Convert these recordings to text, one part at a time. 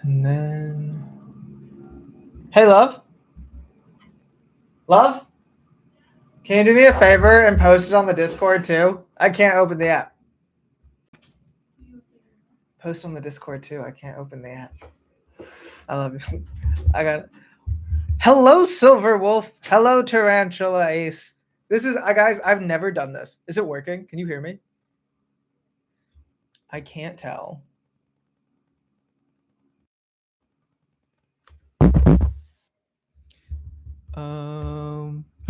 And then, hey, love, love, can you do me a favor and post it on the Discord too? I can't open the app. Post on the Discord too. I can't open the app. I love you. I got it. Hello, Silver Wolf. Hello, Tarantula Ace. This is, guys, I've never done this. Is it working? Can you hear me? I can't tell.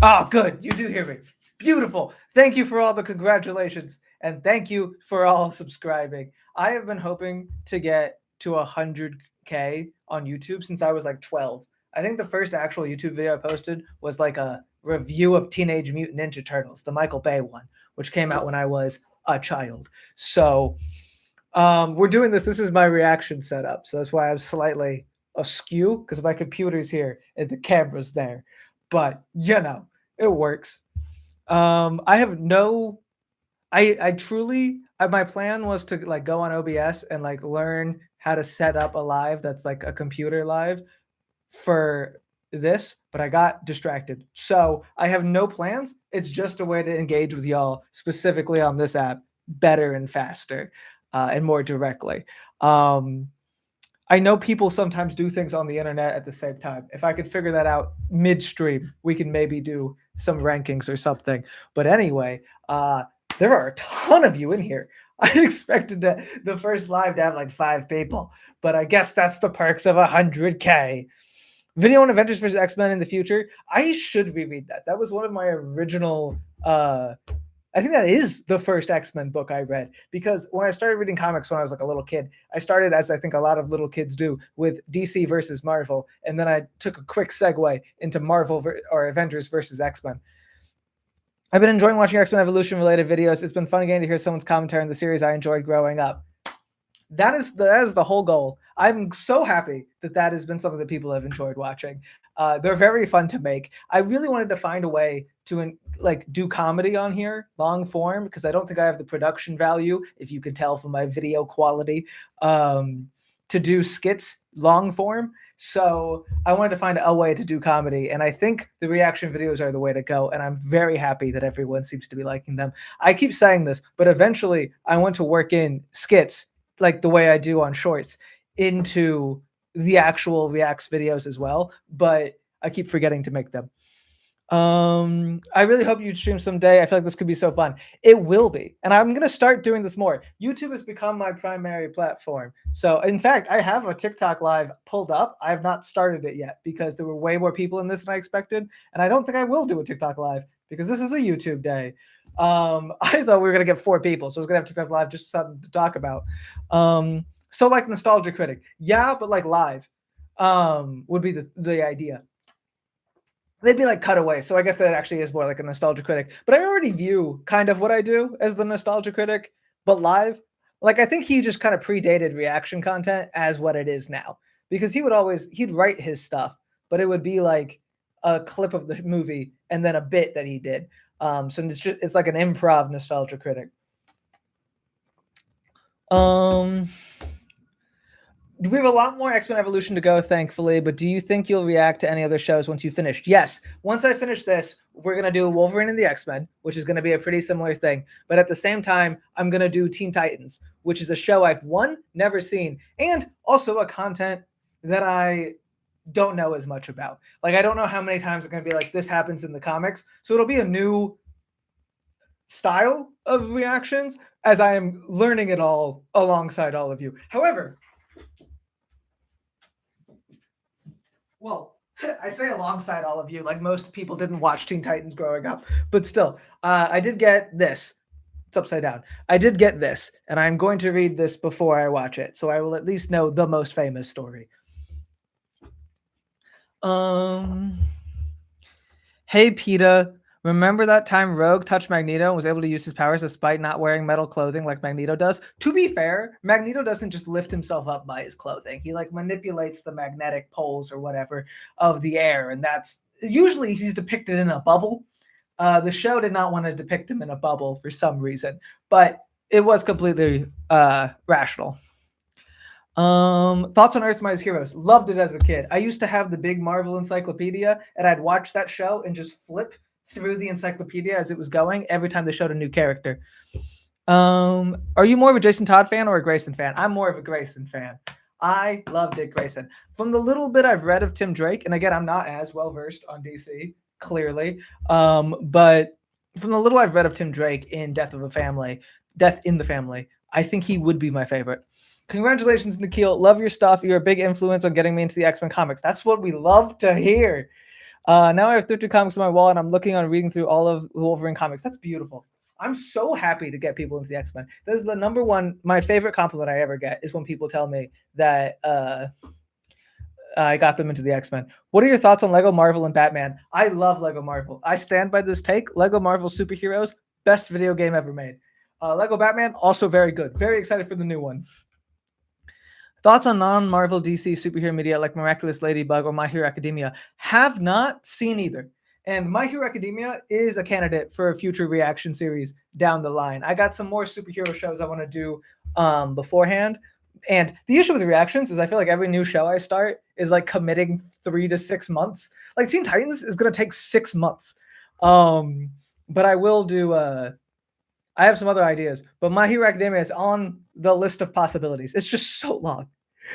Oh, good. You do hear me. Beautiful. Thank you for all the congratulations. And thank you for all subscribing. I have been hoping to get to 100K on YouTube since I was like 12. I think the first actual YouTube video I posted was like a review of Teenage Mutant Ninja Turtles, the Michael Bay one, which came out when I was a child. So we're doing this. This is my reaction setup. So that's why I'm slightly askew because my computer's here and the camera's there. But you know, it works. I have no. I truly. My plan was to like go on OBS and like learn how to set up a live that's like a computer live for this, but I got distracted. So I have no plans. It's just a way to engage with y'all specifically on this app better and faster and more directly. I know people sometimes do things on the internet at the same time. If I could figure that out midstream, we can maybe do some rankings or something. But anyway, there are a ton of you in here. I expected the first live to have like 5 people, but I guess that's the perks of 100K. Video on Avengers vs. X-Men in the future. I should reread that. That was one of my original I think that is the first X-Men book I read because when I started reading comics when I was like a little kid, I started, as I think a lot of little kids do, with DC versus Marvel, and then I took a quick segue into Marvel or Avengers versus X-Men. I've been enjoying watching X-Men Evolution related videos. It's been fun again to hear someone's commentary on the series I enjoyed growing up. That is the whole goal. I'm so happy that has been something that people have enjoyed watching. They're very fun to make. I really wanted to find a way to like do comedy on here, long form, because I don't think I have the production value, if you can tell from my video quality, to do skits long form. So I wanted to find a way to do comedy, and I think the reaction videos are the way to go, and I'm very happy that everyone seems to be liking them. I keep saying this, but eventually I want to work in skits like the way I do on shorts into the actual reacts videos as well, but I keep forgetting to make them. I really hope you stream someday. I feel like this could be so fun. It will be. And I'm going to start doing this more. YouTube has become my primary platform. So in fact, I have a TikTok live pulled up. I have not started it yet because there were way more people in this than I expected. And I don't think I will do a TikTok live because this is a YouTube day. I thought we were going to get 4 people. So I was going to have TikTok live just something to talk about. So like Nostalgia Critic. Yeah, but like live would be the idea. They'd be like cutaway. So I guess that actually is more like a Nostalgia Critic. But I already view kind of what I do as the Nostalgia Critic, but live. Like I think he just kind of predated reaction content as what it is now. Because he'd write his stuff, but it would be like a clip of the movie and then a bit that he did. So it's like an improv Nostalgia Critic. We have a lot more X-Men Evolution to go, thankfully, but do you think you'll react to any other shows once you finished? Yes. Once I finish this, we're going to do Wolverine and the X-Men, which is going to be a pretty similar thing. But at the same time, I'm going to do Teen Titans, which is a show I've, never seen, and also a content that I don't know as much about. Like, I don't know how many times it's going to be like, this happens in the comics. So it'll be a new style of reactions as I am learning it all alongside all of you. However, well, I say alongside all of you, like most people didn't watch Teen Titans growing up, but still, I did get this. It's upside down. I did get this, and I'm going to read this before I watch it, so I will at least know the most famous story. Hey, PETA. Remember that time Rogue touched Magneto and was able to use his powers despite not wearing metal clothing like Magneto does? To be fair, Magneto doesn't just lift himself up by his clothing. He like manipulates the magnetic poles or whatever of the air, and that's usually he's depicted in a bubble. The show did not want to depict him in a bubble for some reason, but it was completely rational. Thoughts on Earth's Mightiest Heroes. Loved it as a kid. I used to have the big Marvel encyclopedia, and I'd watch that show and just flip through the encyclopedia as it was going every time they showed a new character. Are you more of a Jason Todd fan or a Grayson fan? I'm more of a Grayson fan. I love Dick Grayson. From the little bit I've read of Tim Drake, and again, I'm not as well versed on DC, clearly, but from the little I've read of Tim Drake in Death in the Family, I think he would be my favorite. Congratulations, Nikhil. Love your stuff. You're a big influence on getting me into the X-Men comics. That's what we love to hear. Now I have 32 comics on my wall, and I'm looking on reading through all of the Wolverine comics. That's beautiful. I'm so happy to get people into the X-Men. This is the number one, my favorite compliment I ever get is when people tell me that I got them into the X-Men. What are your thoughts on Lego Marvel and Batman? I love Lego Marvel. I stand by this take. Lego Marvel Superheroes, best video game ever made. Lego Batman, also very good. Very excited for the new one. Thoughts on non-Marvel DC superhero media like Miraculous Ladybug or My Hero Academia? Have not seen either. And My Hero Academia is a candidate for a future reaction series down the line. I got some more superhero shows I want to do beforehand. And the issue with reactions is I feel like every new show I start is like committing 3 to 6 months. Like Teen Titans is going to take 6 months. But I will do I have some other ideas, but My Hero Academia is on the list of possibilities. It's just so long.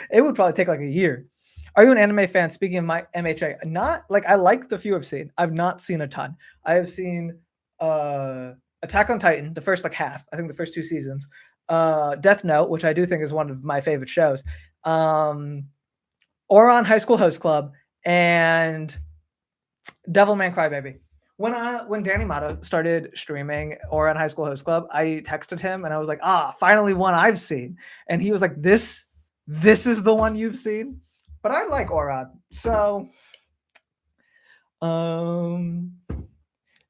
It would probably take like a year. Are you an anime fan? Speaking of my MHA, not like I like the few I've seen. I've not seen a ton. I have seen Attack on Titan, the first like half. I think the first 2 seasons. Death Note, which I do think is one of my favorite shows. Ouran High School Host Club, and Devilman Crybaby. When Danny Mata started streaming Ouran High School Host Club, I texted him and I was like, finally one I've seen. And he was like, this is the one you've seen? But I like Ouran. So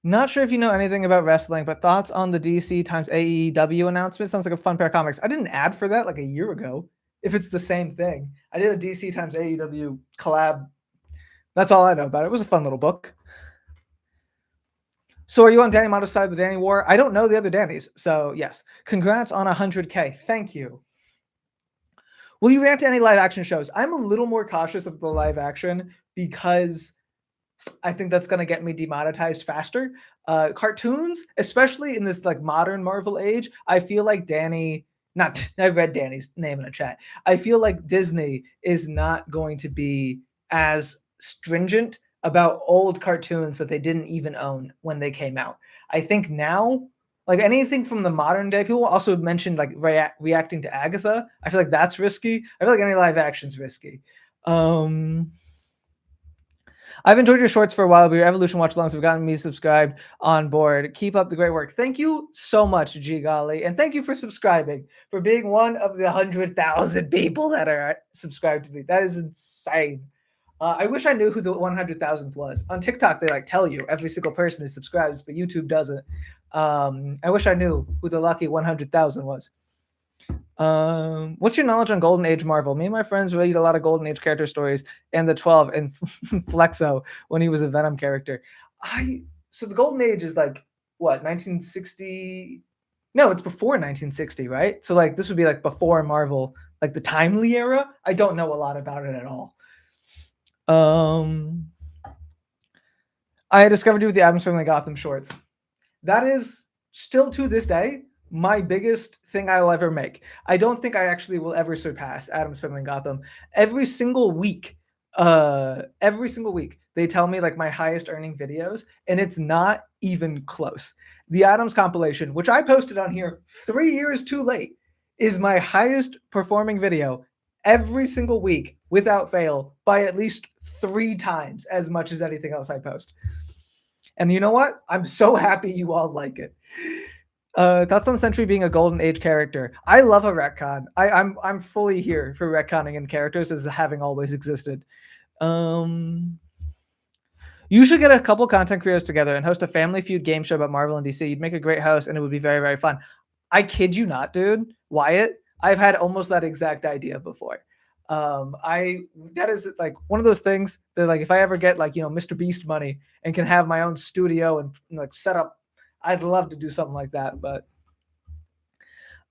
not sure if you know anything about wrestling, but thoughts on the DC times AEW announcement? Sounds like a fun pair of comics. I did an ad for that like a year ago. If it's the same thing. I did a DC times AEW collab. That's all I know about it. It was a fun little book. So are you on Danny Mata's side of the Danny War? I don't know the other Dannys. So yes. Congrats on 100K. Thank you. Will you react to any live action shows? I'm a little more cautious of the live action because I think that's going to get me demonetized faster. Cartoons, especially in this like modern Marvel age, I feel like I've read Danny's name in a chat. I feel like Disney is not going to be as stringent about old cartoons that they didn't even own when they came out. I think now, like anything from the modern day, people also mentioned like reacting to Agatha. I feel like that's risky. I feel like any live action's risky. I've enjoyed your shorts for a while, but your Evolution watch alongs have gotten me subscribed on board. Keep up the great work. Thank you so much, G Golly. And thank you for subscribing, for being one of the 100,000 people that are subscribed to me. That is insane. I wish I knew who the 100,000th was. On TikTok, they like tell you every single person who subscribes, but YouTube doesn't. I wish I knew who the lucky 100,000 was. What's your knowledge on Golden Age Marvel? Me and my friends read a lot of Golden Age character stories and the 12 and Flexo when he was a Venom character. So the Golden Age is like what, 1960? No, it's before 1960, right? So like this would be like before Marvel, like the Timely era. I don't know a lot about it at all. I discovered you with the Addams Family Gotham shorts. That is still to this day my biggest thing I'll ever make. I don't think I actually will ever surpass Addams Family Gotham. Every single week, they tell me like my highest earning videos, and it's not even close. The Addams compilation, which I posted on here 3 years too late, is my highest performing video every single week without fail by at least 3 times as much as anything else I post. And you know what? I'm so happy you all like it. Thoughts on Sentry being a Golden Age character? I love a retcon. I'm fully here for retconning in characters as having always existed. You should get a couple content creators together and host a Family Feud game show about Marvel and DC. You'd make a great host, and it would be very, very fun. I kid you not, dude. Wyatt, I've had almost that exact idea before. That is like one of those things that like if I ever get like, Mr. Beast money and can have my own studio and like set up, I'd love to do something like that. But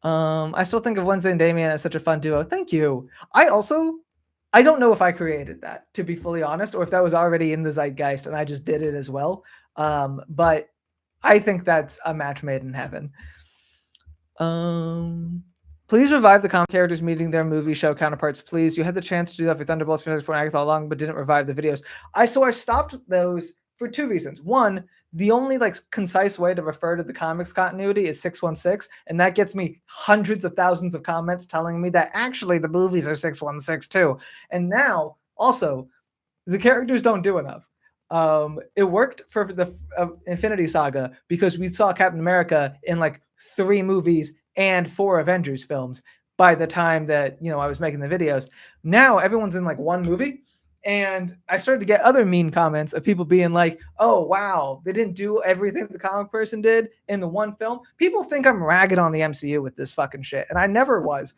I still think of Wednesday and Damien as such a fun duo. Thank you. I don't know if I created that, to be fully honest, or if that was already in the zeitgeist and I just did it as well. But I think that's a match made in heaven. Please revive the comic characters meeting their movie show counterparts, please. You had the chance to do that for Thunderbolts, Fantastic Four, and Agatha all along, but didn't revive the videos. I stopped those for two reasons. One, the only like concise way to refer to the comics continuity is 616, and that gets me hundreds of thousands of comments telling me that actually the movies are 616 too. And now also the characters don't do enough. It worked for the Infinity Saga because we saw Captain America in like 3 movies and 4 Avengers films by the time that I was making the videos. Now everyone's in like 1 movie, and I started to get other mean comments of people being like, "Oh wow, they didn't do everything the comic person did in the one film." People think I'm ragging on the MCU with this fucking shit, and I never was.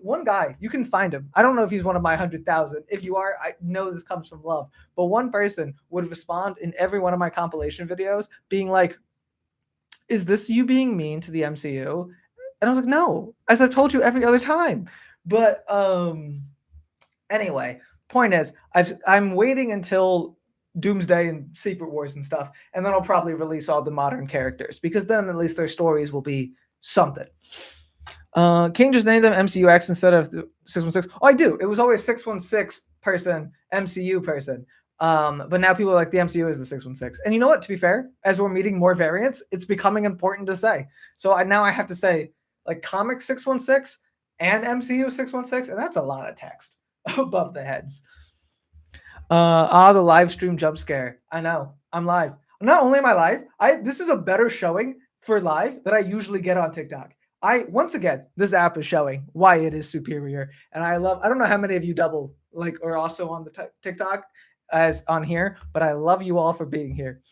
One guy, you can find him. I don't know if he's one of my 100,000. If you are, I know this comes from love. But one person would respond in every one of my compilation videos being like, "Is this you being mean to the MCU?" And I was like, "No, as I've told you every other time." But anyway, point is, I'm waiting until Doomsday and Secret Wars and stuff, and then I'll probably release all the modern characters because then at least their stories will be something. Can you just name them MCUX instead of 616? Oh, I do. It was always 616 person, MCU person. But now people are like the MCU is the 616. And you know what? To be fair, as we're meeting more variants, it's becoming important to say. So now I have to say like comic 616 and MCU 616, and that's a lot of text above the heads. The live stream jump scare. I know. I'm live. Not only am I live, this is a better showing for live that I usually get on TikTok. Once again, this app is showing why it is superior, and I don't know how many of you double like are also on the TikTok as on here, but I love you all for being here.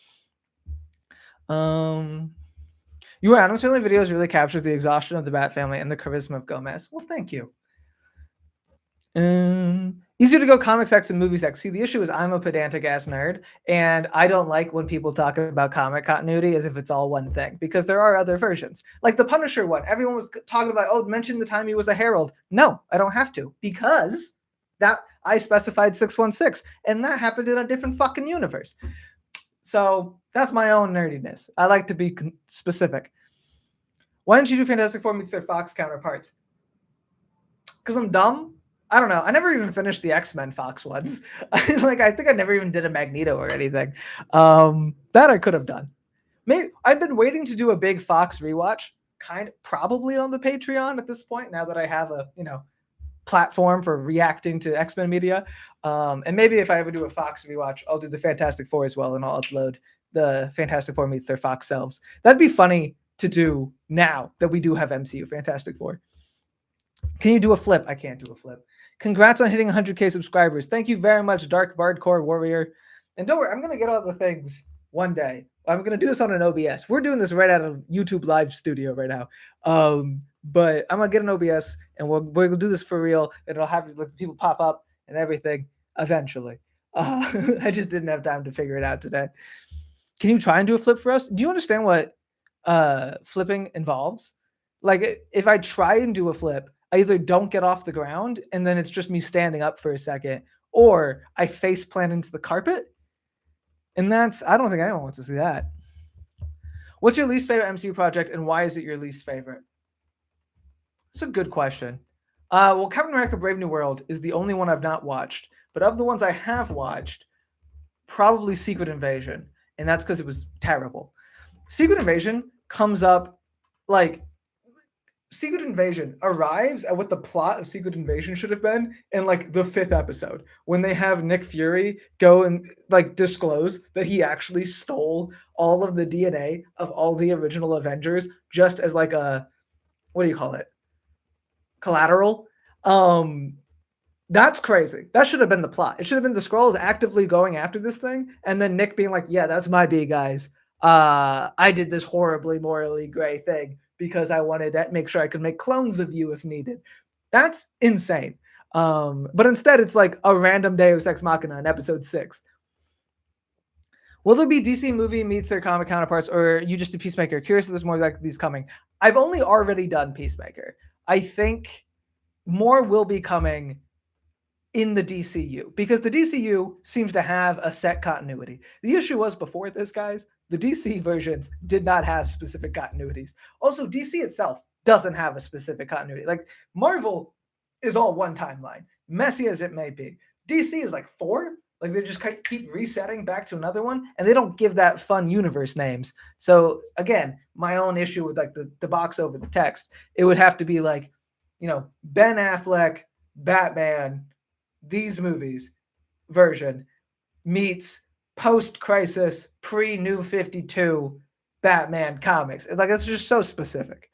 Your Adams Family videos really captures the exhaustion of the Bat family and the charisma of Gomez. Well, thank you. Easier to go comics X and movies X. See, the issue is I'm a pedantic ass nerd, and I don't like when people talk about comic continuity as if it's all one thing, because there are other versions. Like the Punisher one, everyone was talking about, oh, mention the time he was a herald. No, I don't have to, because that I specified 616, and that happened in a different fucking universe. So that's my own nerdiness. I like to be specific. Why didn't you do Fantastic Four meets their Fox counterparts? Because I'm dumb? I don't know. I never even finished the X-Men Fox ones. Like, I think I never even did a Magneto or anything. That I could have done. Maybe I've been waiting to do a big Fox rewatch, probably on the Patreon at this point, now that I have a, platform for reacting to X-Men media. And maybe if I ever do a Fox rewatch, I'll do the Fantastic Four as well, and I'll upload the Fantastic Four meets their Fox selves. That'd be funny to do now that we do have MCU Fantastic Four. Can you do a flip? I can't do a flip. Congrats on hitting 100K subscribers. Thank you very much, Dark Bardcore Warrior. And don't worry, I'm going to get all the things one day. I'm going to do this on an OBS. We're doing this right out of YouTube Live Studio right now. But I'm going to get an OBS, and we'll do this for real. And it'll have like, people pop up and everything eventually. I just didn't have time to figure it out today. Can you try and do a flip for us? Do you understand what flipping involves? Like, if I try and do a flip, I either don't get off the ground and then it's just me standing up for a second, or I face plant into the carpet. And I don't think anyone wants to see that. What's your least favorite MCU project and why is it your least favorite? It's a good question. Well, Captain America Brave New World is the only one I've not watched, but of the ones I have watched, probably Secret Invasion. And that's because it was terrible. Secret Invasion comes up like Secret Invasion arrives at what the plot of Secret Invasion should have been in like the 5th episode, when they have Nick Fury go and like disclose that he actually stole all of the DNA of all the original Avengers just as like a, what do you call it? Collateral. That's crazy. That should have been the plot. It should have been the Skrulls actively going after this thing, and then Nick being like, yeah, that's my B, guys. I did this horribly morally gray thing because I wanted to make sure I could make clones of you if needed. That's insane. But instead, it's like a random Deus Ex Machina in episode 6. Will there be DC movie meets their comic counterparts, or you just do Peacemaker? Curious if there's more like these coming. I've only already done Peacemaker. I think more will be coming in the DCU because the DCU seems to have a set continuity. The issue was before this, guys, the DC versions did not have specific continuities. Also, DC itself doesn't have a specific continuity. Like Marvel is all one timeline, messy as it may be. DC is like four. Like they just keep resetting back to another one, and they don't give that fun universe names. So again, my own issue with like the box over the text, it would have to be like, Ben Affleck, Batman, these movies version meets post-crisis pre-New 52 Batman comics. Like it's just so specific.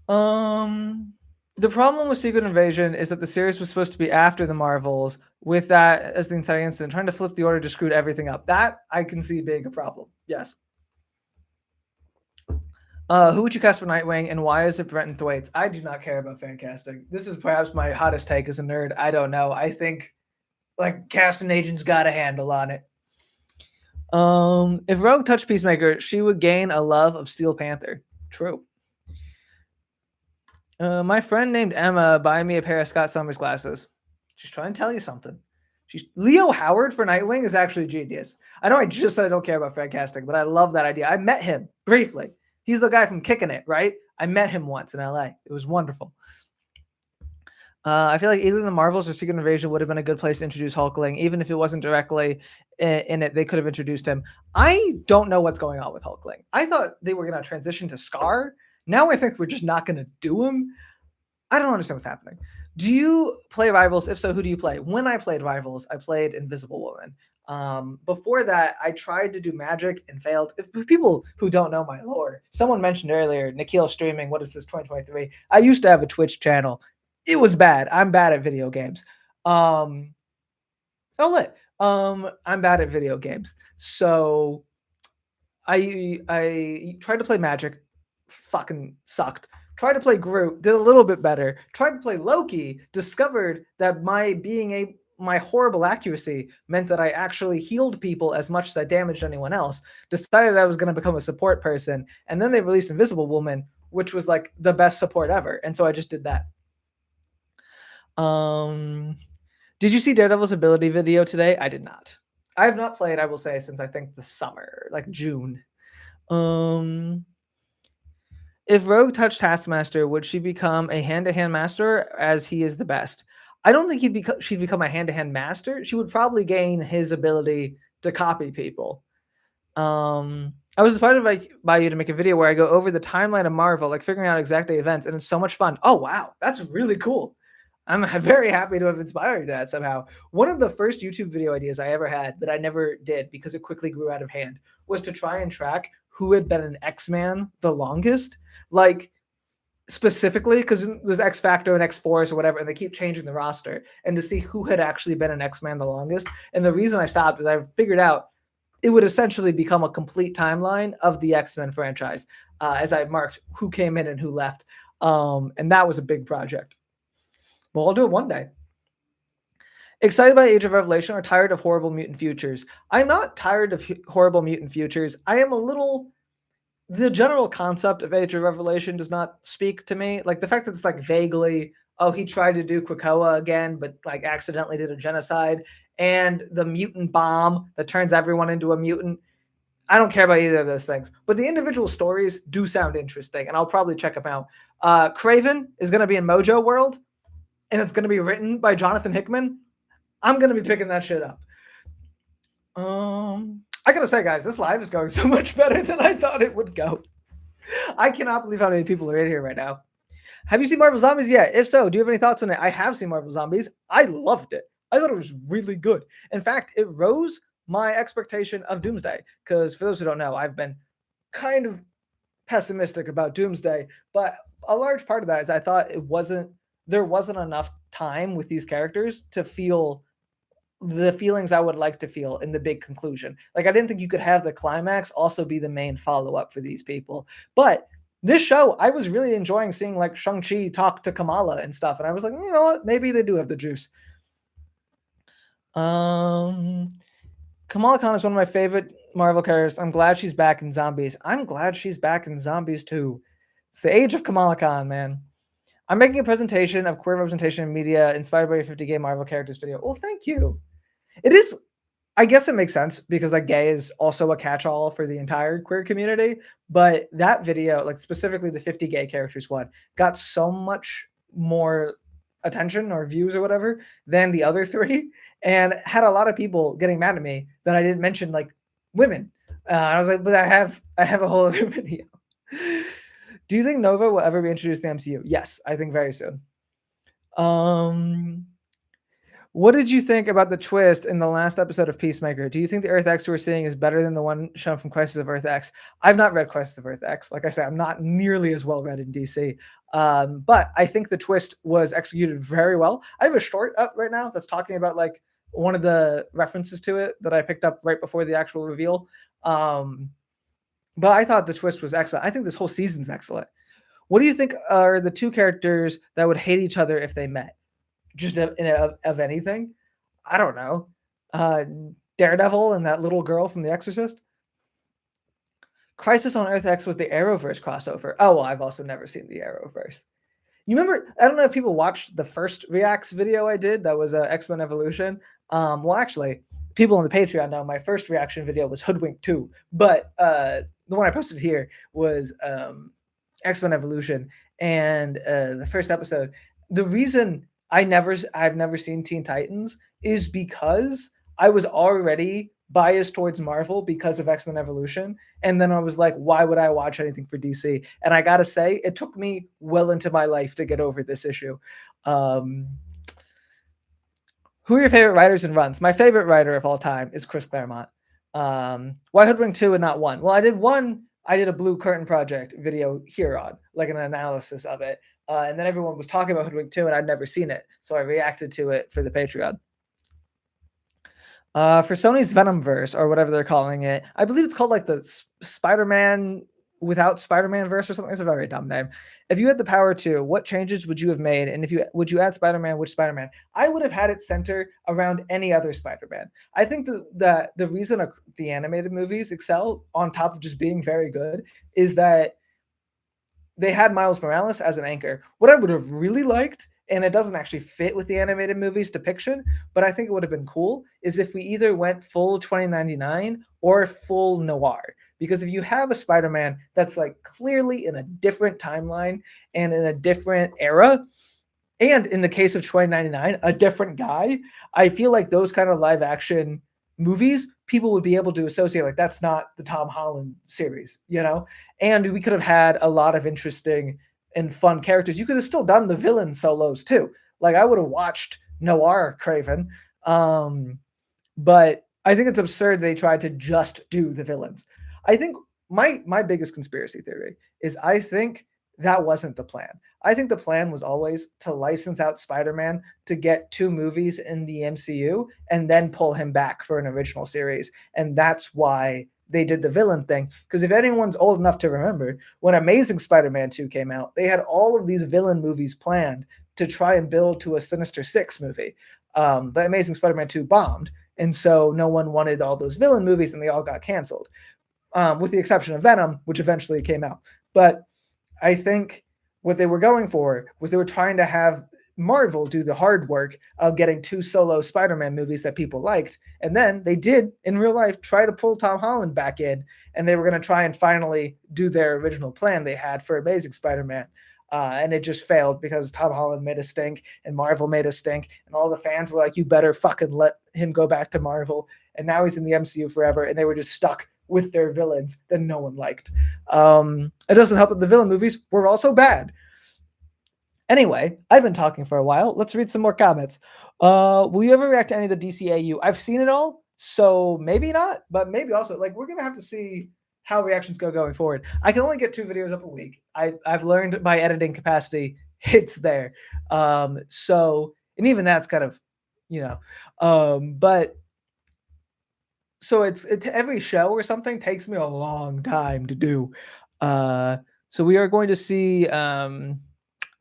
The problem with Secret Invasion is that the series was supposed to be after the Marvels, with that as the inciting incident. Trying to flip the order just screwed everything up. That I can see being a problem. Yes. Who would you cast for Nightwing, and why is it Brenton Thwaites? I do not care about fan casting. This is perhaps my hottest take as a nerd. I don't know. I think like casting agents got a handle on it. If Rogue touched Peacemaker, she would gain a love of Steel Panther. True. My friend named Emma buy me a pair of Scott Summers glasses. She's trying to tell you something. Leo Howard for Nightwing is actually genius. I know I just said I don't care about fan casting, but I love that idea. I met him briefly. He's the guy from Kicking It, right? I met him once in LA. It was wonderful. I feel like either the Marvels or Secret Invasion would have been a good place to introduce Hulkling. Even if it wasn't directly in it, they could have introduced him. I don't know what's going on with Hulkling. I thought they were going to transition to Scar. Now I think we're just not going to do him. I don't understand what's happening. Do you play Rivals? If so, who do you play? When I played Rivals, I played Invisible Woman. Before that, I tried to do Magic and failed. If people who don't know my lore, someone mentioned earlier, Nikhil streaming, what is this, 2023? I used to have a Twitch channel. It was bad. I'm bad at video games. I'm bad at video games. So I tried to play Magic, fucking sucked. Tried to play Groot, did a little bit better. Tried to play Loki, discovered that my horrible accuracy meant that I actually healed people as much as I damaged anyone else. Decided I was going to become a support person, and then they released Invisible Woman, which was like the best support ever, and so I just did that. Did you see Daredevil's ability video today? I did not. I have not played, I will say, since I think the summer, like June. If Rogue touched Taskmaster, would she become a hand-to-hand master as he is the best? I don't think she'd become a hand-to-hand master. She would probably gain his ability to copy people. I was inspired by you to make a video where I go over the timeline of Marvel, like figuring out exact day events, and it's so much fun. Oh, wow. That's really cool. I'm very happy to have inspired that somehow. One of the first YouTube video ideas I ever had that I never did because it quickly grew out of hand was to try and track who had been an X-Man the longest. Like, specifically, because there's X Factor and X Force or whatever, and they keep changing the roster, and to see who had actually been an X-Man the longest. And the reason I stopped is I figured out it would essentially become a complete timeline of the X-Men franchise as I marked who came in and who left. And that was a big project. Well, I'll do it one day. Excited by Age of Revelation or tired of horrible mutant futures? I'm not tired of horrible mutant futures. I am a little... The general concept of Age of Revelation does not speak to me. Like the fact that it's like vaguely, oh, he tried to do Krakoa again, but like accidentally did a genocide, and the mutant bomb that turns everyone into a mutant. I don't care about either of those things, but the individual stories do sound interesting, and I'll probably check them out. Craven is going to be in Mojo World, and it's going to be written by Jonathan Hickman. I'm going to be picking that shit up. I gotta say, guys, this live is going so much better than I thought it would go. I cannot believe how many people are in here right now. Have you seen Marvel Zombies yet? If so, do you have any thoughts on it? I have seen Marvel Zombies. I loved it. I thought it was really good. In fact, it rose my expectation of Doomsday, because for those who don't know, I've been kind of pessimistic about Doomsday, but a large part of that is I thought there wasn't enough time with these characters to feel the feelings I would like to feel in the big conclusion. Like, I didn't think you could have the climax also be the main follow-up for these people. But this show, I was really enjoying seeing like Shang-Chi talk to Kamala and stuff. And I was like, you know what? Maybe they do have the juice. Kamala Khan is one of my favorite Marvel characters. I'm glad she's back in Zombies. I'm glad she's back in Zombies too. It's the age of Kamala Khan, man. I'm making a presentation of queer representation in media inspired by your 50 gay Marvel characters video. Well, thank you. It is, I guess it makes sense because like gay is also a catch-all for the entire queer community. But that video, like specifically the 50 gay characters one, got so much more attention or views or whatever than the other three, and had a lot of people getting mad at me that I didn't mention like women. I was like, but I have a whole other video. Do you think Nova will ever be introduced to the MCU? Yes, I think very soon. Um, what did you think about the twist in the last episode of Peacemaker? Do you think the Earth X we're seeing is better than the one shown from Crisis of Earth X? I've not read Crisis of Earth X. Like I said, I'm not nearly as well read in DC. But I think the twist was executed very well. I have a short up right now that's talking about like one of the references to it that I picked up right before the actual reveal. But I thought the twist was excellent. I think this whole season's excellent. What do you think are the two characters that would hate each other if they met? Just of anything? I don't know. Uh, Daredevil and that little girl from The Exorcist? Crisis on Earth X was the Arrowverse crossover. Oh, well, I've also never seen the Arrowverse. You remember? I don't know if people watched the first Reacts video I did. That was X-Men Evolution. Well, actually, people on the Patreon know my first reaction video was Hoodwink 2, but the one I posted here was X-Men Evolution, and the first episode. The reason I've never seen Teen Titans is because I was already biased towards Marvel because of X-Men Evolution. And then I was like, why would I watch anything for DC? And I gotta say, it took me well into my life to get over this issue. Who are your favorite writers and runs? My favorite writer of all time is Chris Claremont. Why Hoodwink 2 and not 1? Well, I did a Blue Curtain Project video here on, like an analysis of it. And then everyone was talking about Hoodwink 2 and I'd never seen it. So I reacted to it for the Patreon. For Sony's Venomverse, or whatever they're calling it, I believe it's called like the Spider-Man without Spider-Man verse or something. It's a very dumb name. If you had the power to, what changes would you have made? And if you would you add Spider-Man, which Spider-Man? I would have had it center around any other Spider-Man. I think the reason the animated movies excel on top of just being very good is that they had Miles Morales as an anchor. What I would have really liked, and it doesn't actually fit with the animated movie's depiction, but I think it would have been cool, is if we either went full 2099 or full noir. Because if you have a Spider-Man that's like clearly in a different timeline and in a different era, and in the case of 2099, a different guy, I feel like those kind of live action movies, people would be able to associate like that's not the Tom Holland series, you know? And we could have had a lot of interesting and fun characters. You could have still done the villain solos too. Like I would have watched Noir Craven. But I think it's absurd they tried to just do the villains. I think my biggest conspiracy theory is I think that wasn't the plan. I think the plan was always to license out Spider-Man to get 2 movies in the MCU and then pull him back for an original series. And that's why they did the villain thing. Because if anyone's old enough to remember, when Amazing Spider-Man 2 came out, they had all of these villain movies planned to try and build to a Sinister Six movie. But Amazing Spider-Man 2 bombed. And so no one wanted all those villain movies and they all got canceled. With the exception of Venom, which eventually came out. But I think what they were going for was they were trying to have Marvel do the hard work of getting 2 solo Spider-Man movies that people liked. And then they did, in real life, try to pull Tom Holland back in. And they were going to try and finally do their original plan they had for Amazing Spider-Man. And it just failed because Tom Holland made a stink and Marvel made a stink. And all the fans were like, you better fucking let him go back to Marvel. And now he's in the MCU forever. And they were just stuck with their villains that no one liked. It doesn't help that the villain movies were also bad. Anyway, I've been talking for a while. Let's read some more comments. Will you ever react to any of the DCAU? I've seen it all, so maybe not, but maybe also. Like, we're going to have to see how reactions go going forward. I can only get 2 videos up a week. I've learned my editing capacity. It's there. So, and even that's kind of, but so it's every show or something takes me a long time to do. So we are going to see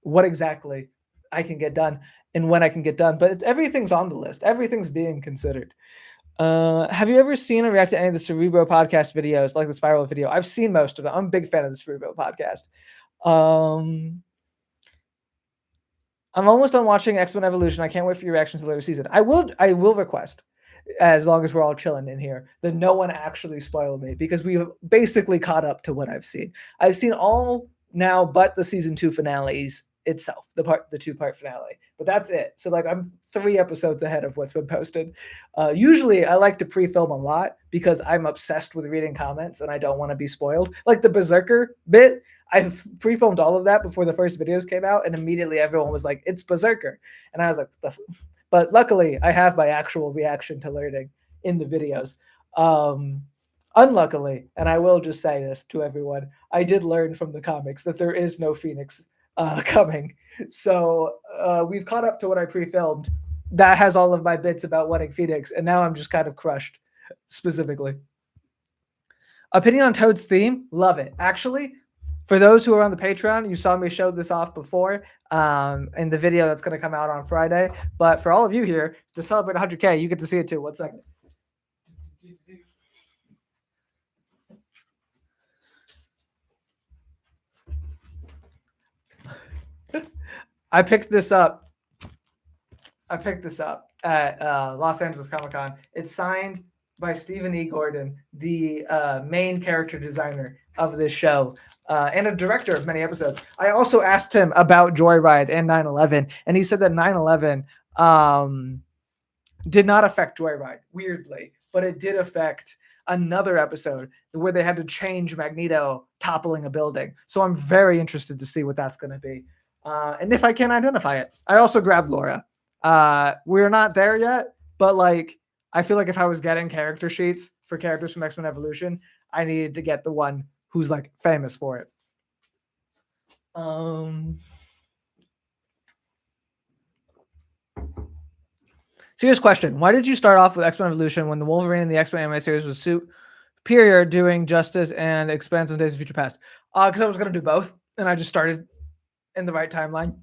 what exactly I can get done and when I can get done. But everything's on the list. Everything's being considered. Have you ever seen or reacted to any of the Cerebro podcast videos, like the Spiral video? I've seen most of them. I'm a big fan of the Cerebro podcast. I'm almost done watching X-Men Evolution. I can't wait for your reactions to the later season. I will request, as long as we're all chilling in here, that no one actually spoil me, because we've basically caught up to what I've seen. I've seen all now but the season 2 finales itself, the 2-part finale. But that's it. So like I'm 3 episodes ahead of what's been posted. Usually I like to pre-film a lot because I'm obsessed with reading comments and I don't want to be spoiled. Like the Berserker bit, I pre-filmed all of that before the first videos came out, and immediately everyone was like, "It's Berserker," and I was like, but luckily, I have my actual reaction to learning in the videos. Unluckily, and I will just say this to everyone, I did learn from the comics that there is no Phoenix coming. So we've caught up to what I pre-filmed. That has all of my bits about wanting Phoenix, and now I'm just kind of crushed, specifically. Opinion on Toad's theme? Love it. Actually, for those who are on the Patreon, you saw me show this off before in the video that's going to come out on Friday. But for all of you here, to celebrate 100K, you get to see it too. 1 second. I picked this up at Los Angeles Comic Con. It's signed by Stephen E. Gordon, the main character designer of this show, and a director of many episodes. I also asked him about Joyride and 9/11, and he said that 9/11 did not affect Joyride, weirdly, but it did affect another episode where they had to change Magneto toppling a building. So I'm very interested to see what that's going to be. And if I can identify it. I also grabbed Laura. We're not there yet, but like I feel like if I was getting character sheets for characters from X-Men Evolution, I needed to get the one who's like famous for it. Serious question. Why did you start off with X-Men Evolution when the Wolverine in the X-Men anime series was superior, doing justice and expanse on Days of Future Past? Because I was going to do both, and I just started in the right timeline.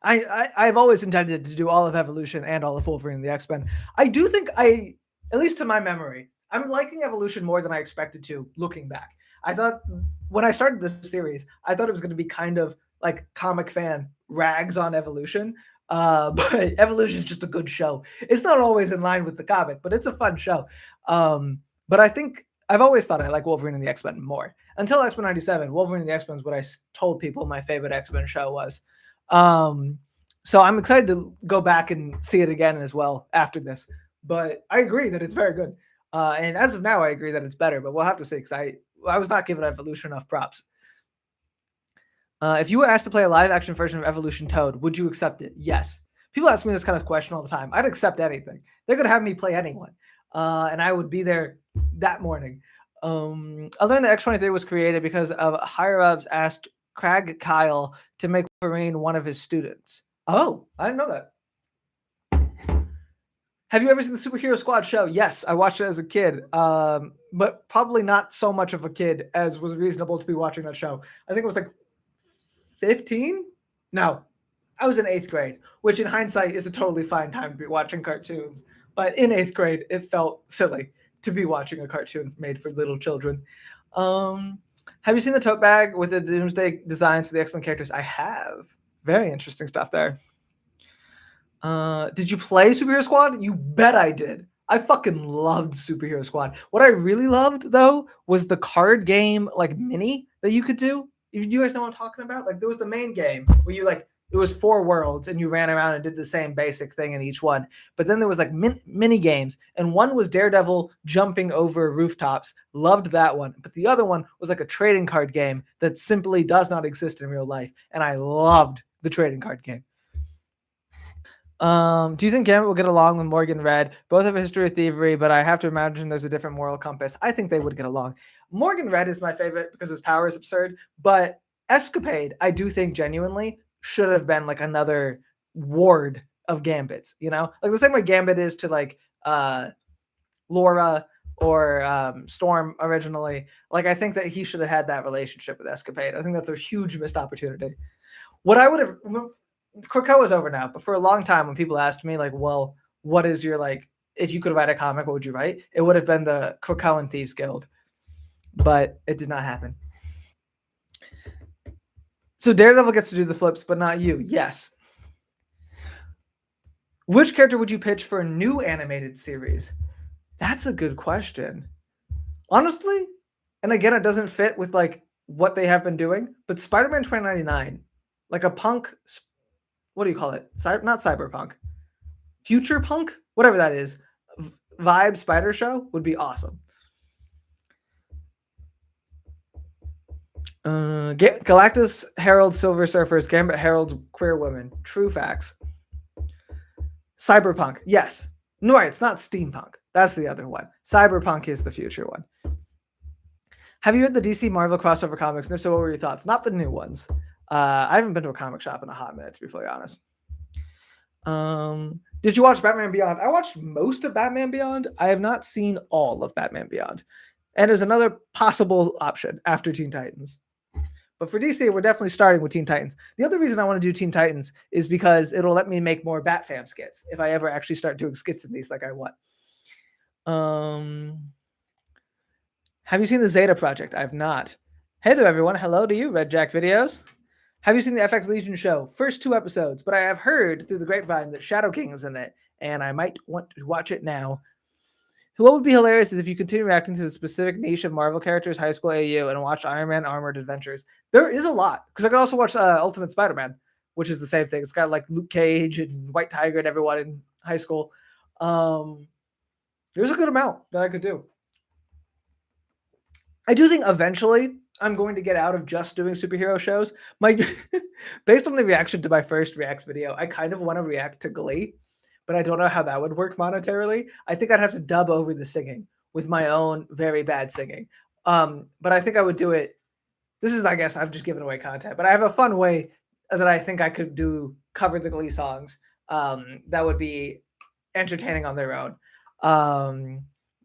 I've always intended to do all of Evolution and all of Wolverine and the X-Men. I do think at least to my memory, I'm liking Evolution more than I expected to, looking back. I thought when I started this series, I thought it was going to be kind of like comic fan rags on Evolution. But Evolution is just a good show. It's not always in line with the comic, but it's a fun show. But I think I've always thought I like Wolverine and the X-Men more. Until X-Men 97, Wolverine and the X-Men is what I told people my favorite X-Men show was. So I'm excited to go back and see it again as well after this. But I agree that it's very good. And as of now, I agree that it's better, but we'll have to see, because I was not giving Evolution enough props. If you were asked to play a live-action version of Evolution Toad, would you accept it? Yes. People ask me this kind of question all the time. I'd accept anything. They're going to have me play anyone. And I would be there that morning. I learned that X-23 was created because of higher-ups asked Craig Kyle to make Wolverine one of his students. Oh, I didn't know that. Have you ever seen the Superhero Squad show? Yes, I watched it as a kid, but probably not so much of a kid as was reasonable to be watching that show. I think it was like 15? No, I was in 8th grade, which in hindsight is a totally fine time to be watching cartoons. But in 8th grade, it felt silly to be watching a cartoon made for little children. Have you seen the tote bag with the Doomsday designs for the X-Men characters? I have. Very interesting stuff there. Did you play Superhero Squad? You bet I did. I fucking loved Superhero Squad. What I really loved, though, was the card game, like, mini that you could do. You guys know what I'm talking about? Like, there was the main game where you, like, it was 4 worlds and you ran around and did the same basic thing in each one. But then there was, like, mini games. And one was Daredevil jumping over rooftops. Loved that one. But the other one was, like, a trading card game that simply does not exist in real life. And I loved the trading card game. Do you think Gambit will get along with Morgan Red? Both have a history of thievery, but I have to imagine there's a different moral compass. I think they would get along. Morgan Red is my favorite because his power is absurd, but Escapade, I do think genuinely should have been like another ward of Gambits, you know? Like the same way Gambit is to like Laura or Storm originally. Like I think that he should have had that relationship with Escapade. I think that's a huge missed opportunity. What I would have Krakoa is over now, but for a long time when people asked me like, well, what is your like if you could write a comic, what would you write? It would have been the Krakoan Thieves Guild, but it did not happen. So Daredevil gets to do the flips, but not you. Yes. Which character would you pitch for a new animated series? That's a good question. Honestly, and again, it doesn't fit with like what they have been doing, but Spider-Man 2099, like a punk, what do you call it? Not cyberpunk, future punk, whatever that is, vibe spider show would be awesome. Galactus Herald Silver Surfers, Gambit Herald Queer Women. True facts. Cyberpunk, yes. No, it's not steampunk. That's the other one. Cyberpunk is the future one. Have you read the DC Marvel crossover comics? And if so, what were your thoughts? Not the new ones. I haven't been to a comic shop in a hot minute, to be fully honest. Did you watch Batman Beyond? I watched most of Batman Beyond. I have not seen all of Batman Beyond. And there's another possible option after Teen Titans. But for DC, we're definitely starting with Teen Titans. The other reason I want to do Teen Titans is because it'll let me make more Batfam skits if I ever actually start doing skits in these like I want. Have you seen the Zeta Project? I have not. Hey there, everyone. Hello to you, Red Jack Videos. Have you seen the FX Legion show? First 2 episodes, but I have heard through the grapevine that Shadow King is in it, and I might want to watch it now. What would be hilarious is if you continue reacting to the specific niche of Marvel characters, high school AU, and watch Iron Man Armored Adventures. There is a lot, because I could also watch Ultimate Spider-Man, which is the same thing. It's got like Luke Cage and White Tiger and everyone in high school. There's a good amount that I could do. I do think eventually I'm going to get out of just doing superhero shows. Based on the reaction to my first Reacts video, I kind of want to react to Glee, but I don't know how that would work monetarily. I think I'd have to dub over the singing with my own very bad singing. But I think I would do it. This is, I guess, I'm just giving away content, but I have a fun way that I think I could cover the Glee songs that would be entertaining on their ould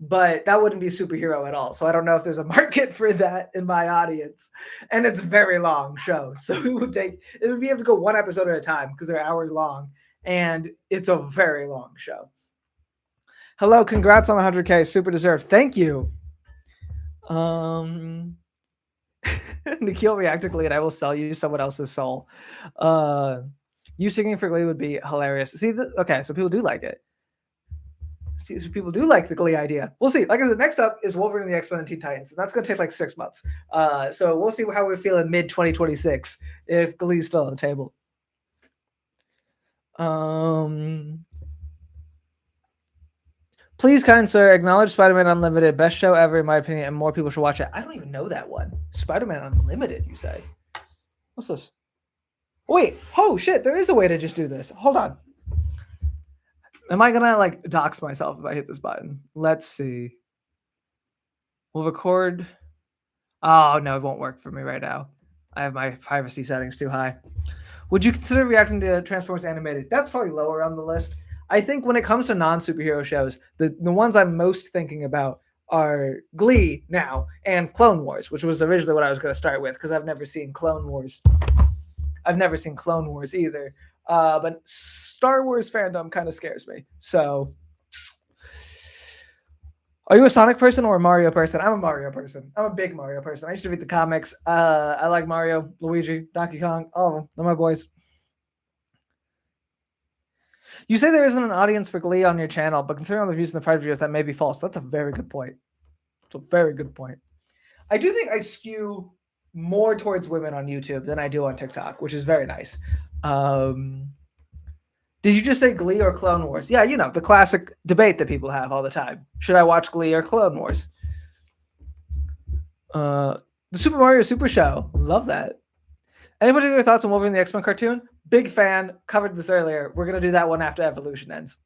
but that wouldn't be superhero at all. So I don't know if there's a market for that in my audience. And it's a very long show. So it would be able to go 1 episode at a time because they're hours long. And it's a very long show. Hello, congrats on 100K. Super deserved. Thank you. Nikhil reacted Glee and I will sell you someone else's soul. You singing for Glee would be hilarious. See, okay, so people do like it. See, so people do like the Glee idea. We'll see. Like I said, next up is Wolverine and the X-Men and Teen Titans, and that's going to take like 6 months. So we'll see how we feel in mid-2026 if Glee's still on the table. Please, kind sir, acknowledge Spider-Man Unlimited. Best show ever, in my opinion, and more people should watch it. I don't even know that one. Spider-Man Unlimited, you say? What's this? Wait. Oh, shit. There is a way to just do this. Hold on. Am I gonna like dox myself if I hit this button? Let's see. We'll record. Oh no, it won't work for me right now. I have my privacy settings too high. Would you consider reacting to Transformers Animated? That's probably lower on the list. I think when it comes to non-superhero shows, the ones I'm most thinking about are Glee now and Clone Wars, which was originally what I was going to start with because I've never seen Clone Wars. I've never seen Clone Wars either. But Star Wars fandom kind of scares me. So, are you a Sonic person or a Mario person? I'm a Mario person. I'm a big Mario person. I used to read the comics. I like Mario, Luigi, Donkey Kong, all of them. They're my boys. You say there isn't an audience for Glee on your channel, but considering all the views in the private videos, that may be false. That's a very good point. It's a very good point. I do think I skew more towards women on YouTube than I do on TikTok, which is very nice. Did you just say Glee or Clone Wars? Yeah, you know, the classic debate that people have all the time. Should I watch Glee or Clone Wars? The Super Mario Super Show. Love that. Any particular thoughts on Wolverine the X-Men cartoon? Big fan. Covered this earlier. We're going to do that one after Evolution ends.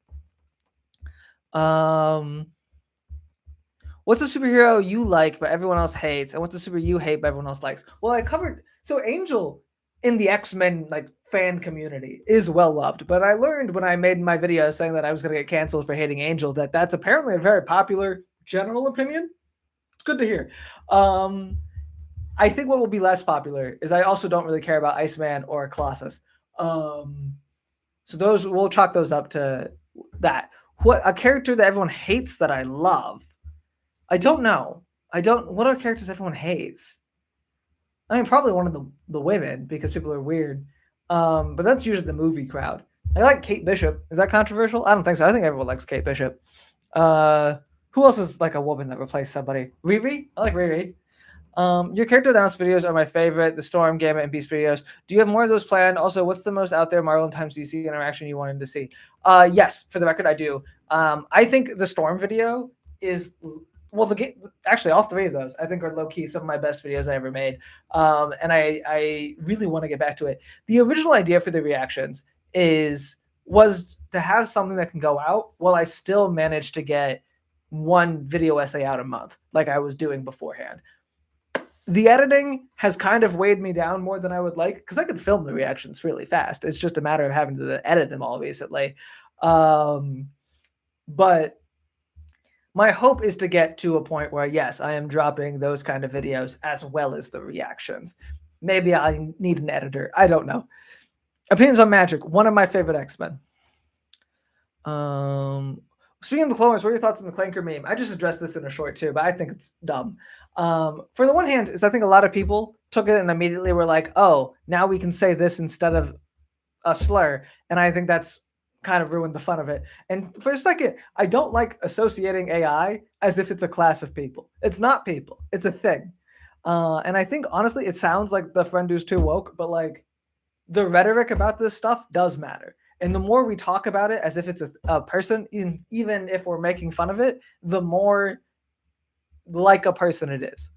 What's a superhero you like but everyone else hates? And what's a superhero you hate but everyone else likes? Well, I covered... So Angel in the X-Men like fan community is well loved, but I learned when I made my video saying that I was going to get canceled for hating Angel that that's apparently a very popular general opinion. It's good to hear. I think what will be less popular is I also don't really care about Iceman or Colossus. So those, we'll chalk those up to that. What a character that everyone hates that I love. I don't know. I don't. What are characters everyone hates? I mean, probably one of the women because people are weird. But that's usually the movie crowd. I like Kate Bishop. Is that controversial? I don't think so. I think everyone likes Kate Bishop. Uh, who else is like a woman that replaced somebody? Riri. I like Riri. Your character dance videos are my favorite. The Storm, Gambit, and Beast videos. Do you have more of those planned? Also, what's the most out there Marvel times DC interaction you wanted to see? Yes, for the record, I do. I think the Storm video is well, actually all three of those I think are low key some of my best videos I ever made. And I really want to get back to it. The original idea for the reactions was to have something that can go out while I still manage to get one video essay out a month, like I was doing beforehand. The editing has kind of weighed me down more than I would like because I could film the reactions really fast. It's just a matter of having to edit them all recently. But my hope is to get to a point where, yes, I am dropping those kind of videos as well as the reactions. Maybe I need an editor. I don't know. Opinions on Magic, one of my favorite X-Men. Speaking of the clones, what are your thoughts on the Clanker meme? I just addressed this in a short too, but I think it's dumb. For the one hand, is I think a lot of people took it and immediately were like, oh, now we can say this instead of a slur. And I think that's kind of ruined the fun of it. And for a second, I don't like associating AI as if it's a class of people. It's not people. It's a thing. And I think, honestly, it sounds like the friend who's too woke, but like the rhetoric about this stuff does matter. And the more we talk about it as if it's a person, even if we're making fun of it, the more like a person it is.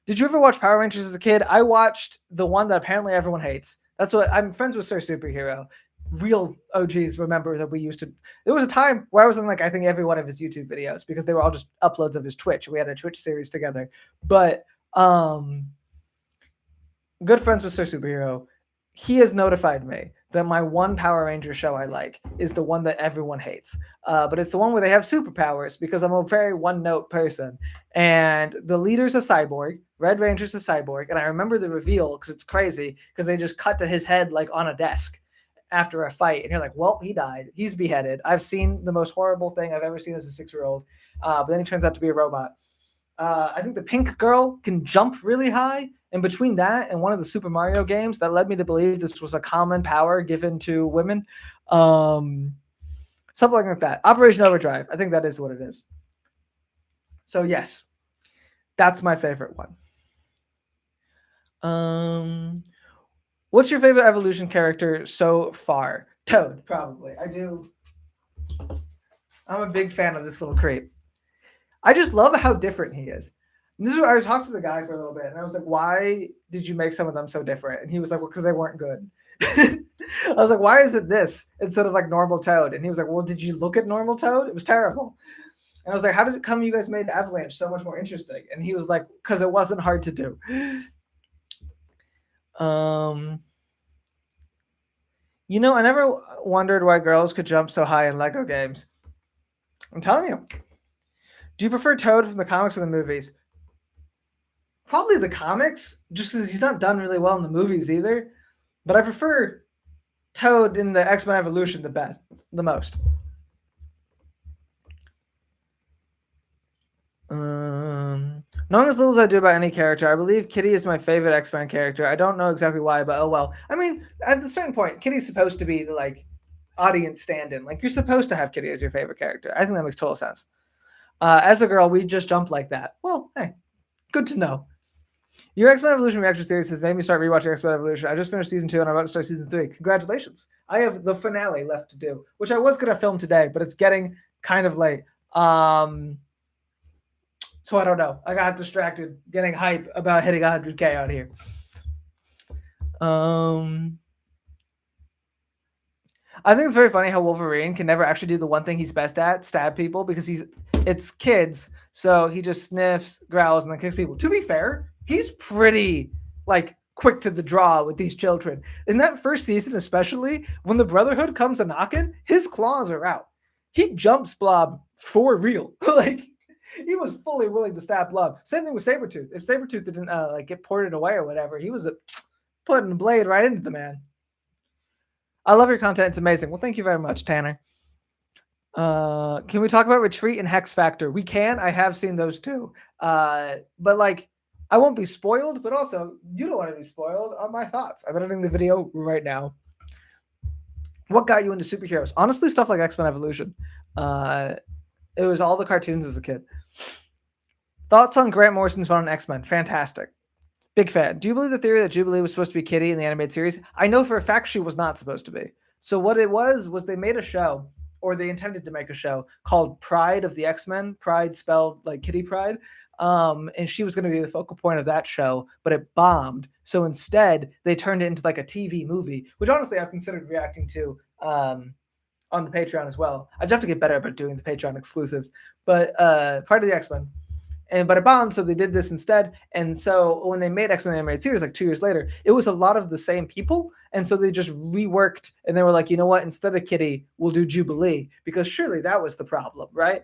Did you ever watch Power Rangers as a kid? I watched the one that apparently everyone hates. That's what I'm friends with Sir Superhero. Real OGs remember that we used to. There was a time where I was in like I think every one of his YouTube videos because they were all just uploads of his Twitch. We had a Twitch series together. But good friends with Sir Superhero. He has notified me that my one Power Ranger show I like is the one that everyone hates. But it's the one where they have superpowers because I'm a very one-note person. And the leader's a cyborg, Red Ranger's a cyborg, and I remember the reveal because it's crazy because they just cut to his head like on a desk after a fight. And you're like, well, he died. He's beheaded. I've seen the most horrible thing I've ever seen as a 6-year-old. But then he turns out to be a robot. I think the pink girl can jump really high. And between that and one of the Super Mario games, that led me to believe this was a common power given to women. Something like that. Operation Overdrive. I think that is what it is. So, yes, that's my favorite one. What's your favorite evolution character so far? Toad, probably. I'm a big fan of this little creep. I just love how different he is. And this is where I talked to the guy for a little bit, and I was like, "Why did you make some of them so different?" And he was like, "Well, because they weren't good." I was like, "Why is it this instead of like normal Toad?" And he was like, "Well, did you look at normal Toad? It was terrible." And I was like, "How did it come you guys made Avalanche so much more interesting?" And he was like, "Because it wasn't hard to do." You know, I never wondered why girls could jump so high in Lego games. I'm telling you. Do you prefer Toad from the comics or the movies? Probably the comics, just because he's not done really well in the movies either. But I prefer Toad in the X-Men Evolution the most. Knowing as little as I do about any character, I believe Kitty is my favorite X-Men character. I don't know exactly why, but oh well. I mean, at a certain point, Kitty's supposed to be the like audience stand-in. Like you're supposed to have Kitty as your favorite character. I think that makes total sense. As a girl, we just jumped like that. Well, hey, good to know. Your X-Men Evolution reaction series has made me start rewatching X-Men Evolution. I just finished season 2 and I'm about to start season 3. Congratulations. I have the finale left to do, which I was going to film today, but it's getting kind of late. So I don't know. I got distracted getting hype about hitting 100K out here. I think it's very funny how Wolverine can never actually do the one thing he's best at, stab people, because it's kids. So he just sniffs, growls, and then kicks people. To be fair, he's pretty like quick to the draw with these children. In that first season, especially, when the Brotherhood comes a knocking, his claws are out. He jumps Blob for real. Like he was fully willing to stab Blob. Same thing with Sabretooth. If Sabretooth didn't like get ported away or whatever, he was putting a blade right into the man. I love your content. It's amazing. Well, thank you very much, Tanner. Can we talk about Retreat and Hex Factor? We can. I have seen those too. But like, I won't be spoiled, but also you don't want to be spoiled on my thoughts. I'm editing the video right now. What got you into superheroes? Honestly, stuff like X-Men Evolution. It was all the cartoons as a kid. Thoughts on Grant Morrison's run on X-Men? Fantastic. Big fan. Do you believe the theory that Jubilee was supposed to be Kitty in the animated series? I know for a fact she was not supposed to be. So what it was they made a show, or they intended to make a show called Pride of the X-Men. Pride spelled like Kitty Pride. And she was going to be the focal point of that show, but it bombed. So instead, they turned it into like a TV movie, which honestly I've considered reacting to on the Patreon as well. I'd have to get better about doing the Patreon exclusives. But Pride of the X-Men. But it bombed, so they did this instead. And so when they made X-Men animated series like 2 years later, it was a lot of the same people, and so they just reworked, and they were like, you know what, instead of Kitty, we'll do Jubilee, because surely that was the problem, right?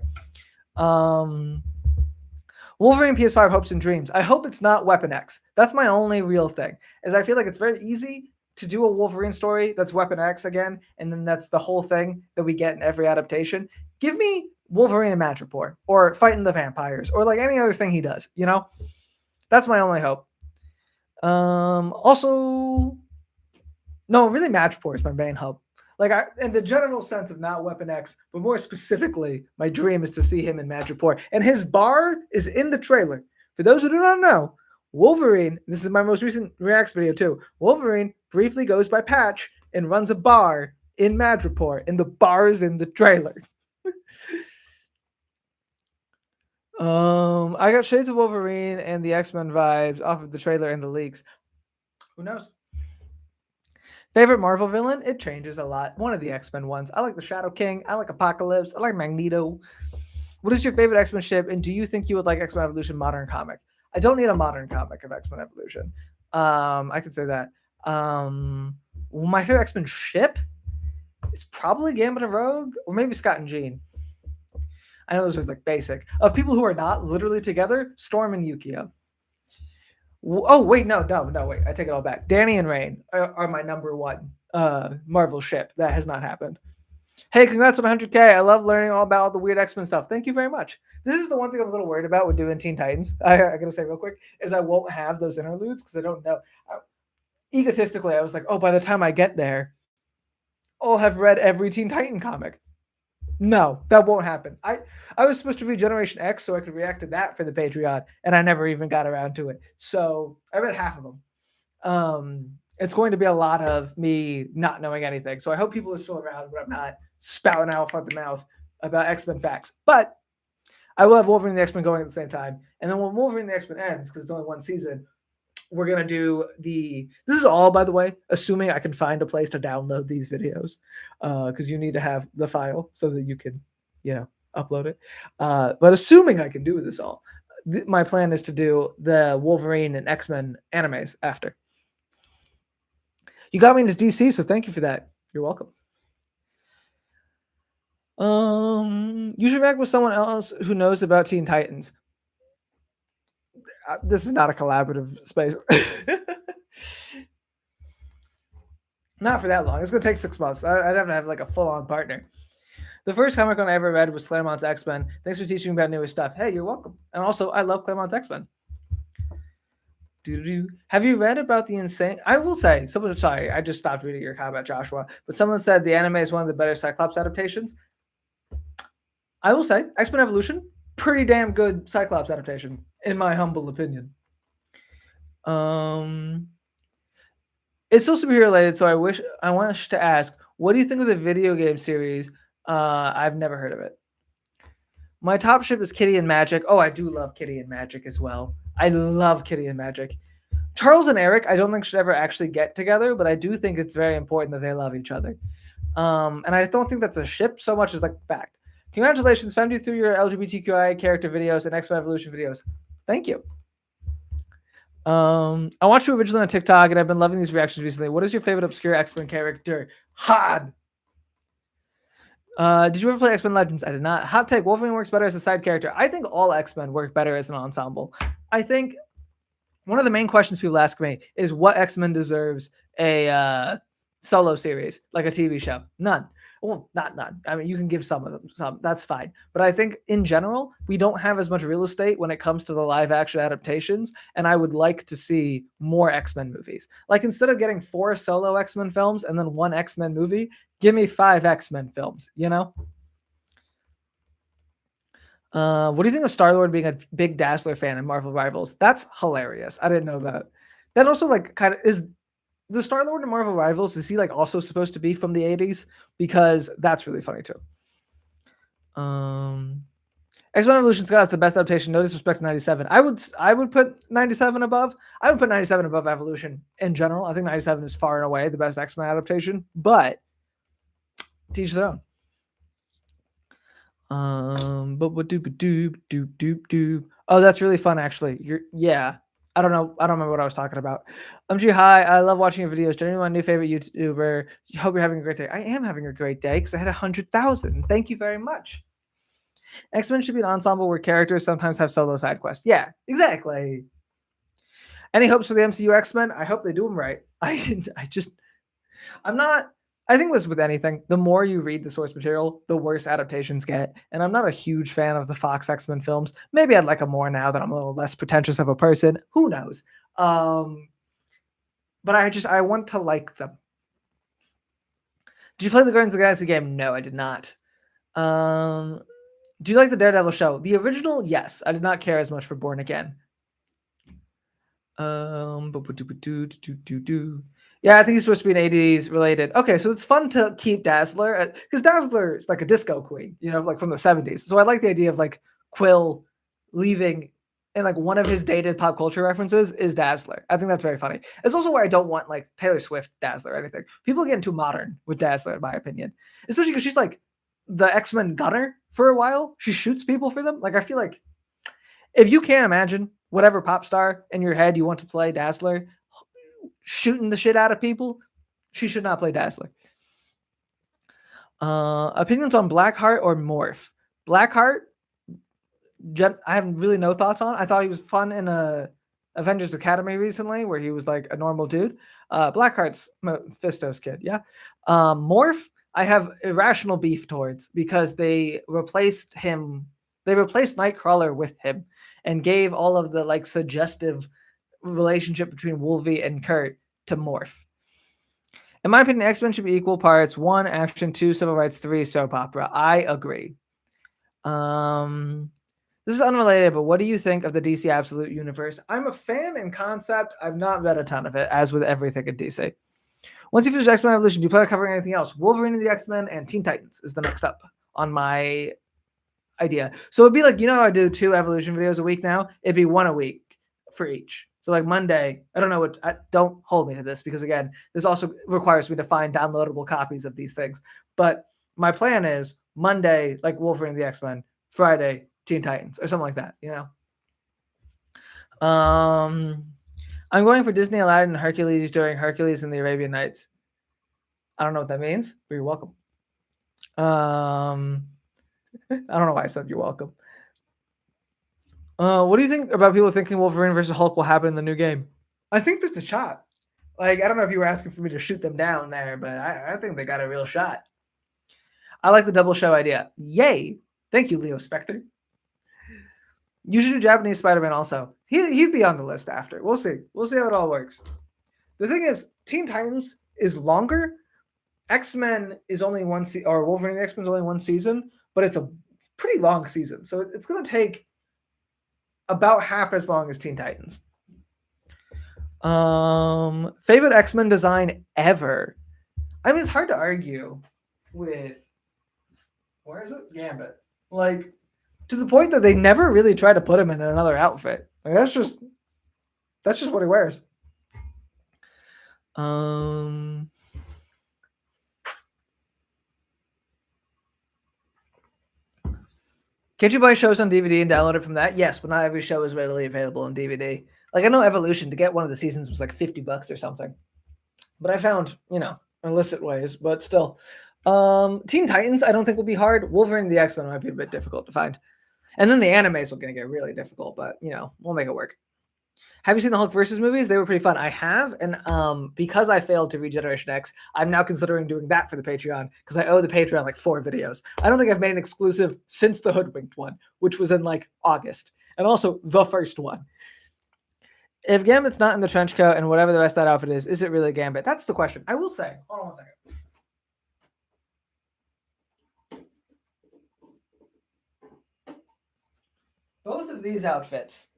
Wolverine PS5 hopes and dreams. I hope it's not Weapon X. That's my only real thing, is I feel like it's very easy to do a Wolverine story that's Weapon X again, and then that's the whole thing that we get in every adaptation. Give me Wolverine and Madripoor, or fighting the vampires, or like any other thing he does, you know? That's my only hope. Also, no, really Madripoor is my main hope. Like, in the general sense of not Weapon X, but more specifically, my dream is to see him in Madripoor. And his bar is in the trailer. For those who do not know, Wolverine, this is my most recent Reacts video too, Wolverine briefly goes by Patch and runs a bar in Madripoor, and the bar is in the trailer. I got shades of Wolverine and the X-Men vibes off of the trailer and the leaks. Who knows? Favorite Marvel villain? It changes a lot. One of the X-Men ones. I like the Shadow King. I like Apocalypse. I like Magneto. What is your favorite X-Men ship? And do you think you would like X-Men Evolution modern comic? I don't need a modern comic of X-Men Evolution. I could say that. Well, my favorite X-Men ship is probably Gambit and Rogue, or maybe Scott and Jean. I know those are like basic. Of people who are not literally together, Storm and Yukio. Oh, wait, no, wait. I take it all back. Danny and Rain are my number one Marvel ship. That has not happened. Hey, congrats on 100K. I love learning all about all the weird X-Men stuff. Thank you very much. This is the one thing I'm a little worried about with doing Teen Titans. I got to say real quick, is I won't have those interludes because I don't know. Egotistically, I was like, oh, by the time I get there, I'll have read every Teen Titan comic. No, that won't happen. I was supposed to read Generation X so I could react to that for the Patreon, and I never even got around to it. So I read half of them. It's going to be a lot of me not knowing anything. So I hope people are still around when I'm not spouting out of the mouth about X-Men facts. But I will have Wolverine and the X-Men going at the same time. And then when Wolverine and the X-Men ends, because it's only one season, we're going to do this is all, by the way, assuming I can find a place to download these videos, because you need to have the file so that you can, upload it. But assuming I can do this all, my plan is to do the Wolverine and X-Men animes after. You got me into DC, so thank you for that. You're welcome. You should react with someone else who knows about Teen Titans. This is not a collaborative space. Not for that long. It's going to take 6 months. I'd have to have like a full-on partner. The first comic I ever read was Claremont's X-Men. Thanks for teaching me about newer stuff. Hey, you're welcome. And also, I love Claremont's X-Men. Have you read about the insane... I will say, sorry, I just stopped reading your comment, Joshua, but someone said the anime is one of the better Cyclops adaptations. I will say, X-Men Evolution, pretty damn good Cyclops adaptation, in my humble opinion. It's still superhero related, so I want to ask, what do you think of the video game series? I've never heard of it. My top ship is Kitty and Magic. Oh, I do love Kitty and Magic as well. I love Kitty and Magic. Charles and Eric, I don't think should ever actually get together, but I do think it's very important that they love each other. And I don't think that's a ship so much as like fact. Congratulations, found you through your LGBTQI character videos and X-Men Evolution videos. Thank you. I watched you originally on TikTok, and I've been loving these reactions recently. What is your favorite obscure X-Men character? Han! Did you ever play X-Men Legends? I did not. Hot take, Wolverine works better as a side character. I think all X-Men work better as an ensemble. I think one of the main questions people ask me is what X-Men deserves a solo series, like a TV show? None. Well, not none. I mean, you can give some of them some. That's fine. But I think in general, we don't have as much real estate when it comes to the live action adaptations. And I would like to see more X-Men movies. Like instead of getting 4 solo X-Men films and then 1 X-Men movie, give me 5 X-Men films, you know? What do you think of Star-Lord being a big Dazzler fan in Marvel Rivals? That's hilarious. I didn't know that. That also like kind of is the Star-Lord in Marvel Rivals, is he like also supposed to be from the 80s? Because that's really funny too. X-Men Evolution's got us the best adaptation. No disrespect to 97. I would put 97 above. I would put 97 above Evolution in general. I think 97 is far and away the best X-Men adaptation, but teach their own. But what doop doop doop doop doop. Oh, that's really fun actually. Yeah. I don't know. I don't remember what I was talking about. Hi. I love watching your videos. Generally, my new favorite YouTuber. Hope you're having a great day. I am having a great day because I had 100,000. Thank you very much. X-Men should be an ensemble where characters sometimes have solo side quests. Yeah, exactly. Any hopes for the MCU X-Men? I hope they do them right. I'm not. I think this with anything, the more you read the source material, the worse adaptations get. And I'm not a huge fan of the Fox X-Men films. Maybe I'd like them more now that I'm a little less pretentious of a person. Who knows? But I want to like them. Did you play the Guardians of the Galaxy game? No, I did not. Do you like the Daredevil show? The original, yes. I did not care as much for Born Again. Yeah, I think he's supposed to be an 80s related. Okay, so it's fun to keep Dazzler because Dazzler is like a disco queen, you know, like from the 70s. So I like the idea of like Quill leaving and like one of his dated pop culture references is Dazzler. I think that's very funny. It's also why I don't want like Taylor Swift Dazzler or anything. People are getting too modern with Dazzler, in my opinion, especially because she's like the X-Men gunner for a while. She shoots people for them. Like I feel like if you can't imagine whatever pop star in your head you want to play Dazzler shooting the shit out of people, she should not play Dazzler. Opinions on Blackheart or Morph? Blackheart, I have really no thoughts on. I thought he was fun in Avengers Academy recently, where he was like a normal dude. Blackheart's Mephisto's kid, yeah. Morph, I have irrational beef towards because they replaced him. They replaced Nightcrawler with him and gave all of the like suggestive relationship between Wolvie and Kurt to Morph. In my opinion, X-Men should be equal parts: 1 action, 2 civil rights, 3 soap opera. I agree. This is unrelated, but what do you think of the DC Absolute Universe? I'm a fan in concept. I've not read a ton of it, as with everything in DC. Once you finish X-Men Evolution, do you plan on covering anything else? Wolverine and the X-Men and Teen Titans is the next up on my idea. So it'd be like, you know, I do 2 Evolution videos a week now. It'd be 1 a week for each. So like Monday, I don't know what. Don't hold me to this because again, this also requires me to find downloadable copies of these things. But my plan is Monday, like Wolverine and the X-Men. Friday, Teen Titans or something like that. You know. I'm going for Disney, Aladdin, and Hercules during Hercules and the Arabian Nights. I don't know what that means, but you're welcome. I don't know why I said you're welcome. What do you think about people thinking Wolverine versus Hulk will happen in the new game? I think there's a shot. Like, I don't know if you were asking for me to shoot them down there, but I think they got a real shot. I like the double show idea. Yay! Thank you, Leo Spectre. You should do Japanese Spider-Man also. He'd be on the list after. We'll see. We'll see how it all works. The thing is, Teen Titans is longer. X-Men is only one season, or Wolverine and the X-Men is only 1 season, but it's a pretty long season. So it's going to take about half as long as Teen Titans. Favorite X-Men design ever? I mean, it's hard to argue with, where is it? Gambit. Like, to the point that they never really try to put him in another outfit. Like, that's just what he wears. Can't you buy shows on DVD and download it from that? Yes, but not every show is readily available on DVD. Like, I know Evolution, to get one of the seasons was like $50 or something. But I found, you know, illicit ways, but still. Teen Titans, I don't think will be hard. Wolverine and the X-Men might be a bit difficult to find. And then the animes are going to get really difficult, but, you know, we'll make it work. Have you seen the Hulk versus movies? They were pretty fun. I have, and because I failed to read Generation X, I'm now considering doing that for the Patreon because I owe the Patreon like 4 videos. I don't think I've made an exclusive since the Hoodwinked one, which was in like August, and also the first one. If Gambit's not in the trench coat and whatever the rest of that outfit is it really Gambit? That's the question. I will say, hold on one second. Both of these outfits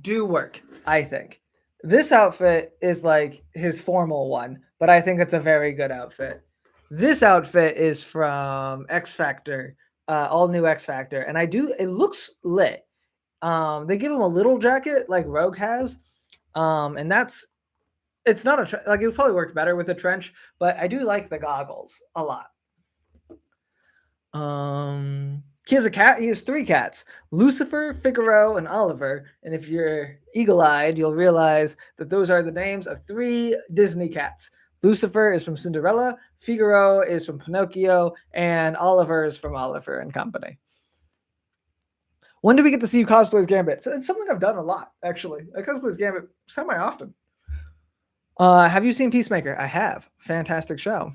do work, I think. This outfit is like his formal one, but I think it's a very good outfit. This outfit is from X Factor, all new X Factor, and it looks lit. They give him a little jacket like Rogue has, and it's not like it would probably work better with a trench, but I do like the goggles a lot. He has a cat. He has 3 cats: Lucifer, Figaro, and Oliver. And if you're eagle-eyed, you'll realize that those are the names of 3 Disney cats. Lucifer is from Cinderella, Figaro is from Pinocchio, and Oliver is from Oliver and Company. When do we get to see you cosplay as Gambit? So it's something I've done a lot, actually. I cosplay as Gambit semi-often. Have you seen Peacemaker? I have. Fantastic show.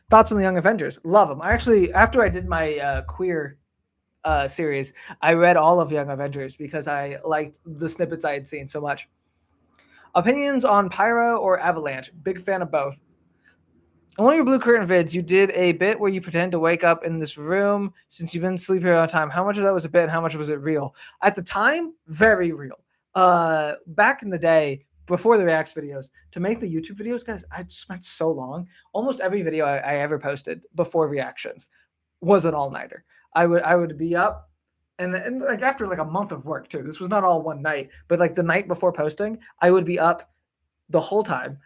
Thoughts on the Young Avengers? Love them. I actually, after I did my queer series, I read all of Young Avengers because I liked the snippets I had seen so much. Opinions on Pyro or Avalanche? Big fan of both. In one of your Blue Curtain vids, you did a bit where you pretend to wake up in this room since you've been sleeping here all the time. How much of that was a bit and how much was it real? At the time, very real. Back in the day, before the Reacts videos, to make the YouTube videos, guys, I spent so long. Almost every video I ever posted before reactions was an all-nighter. I would be up and like after like a month of work too. This was not all one night, but like the night before posting, I would be up the whole time.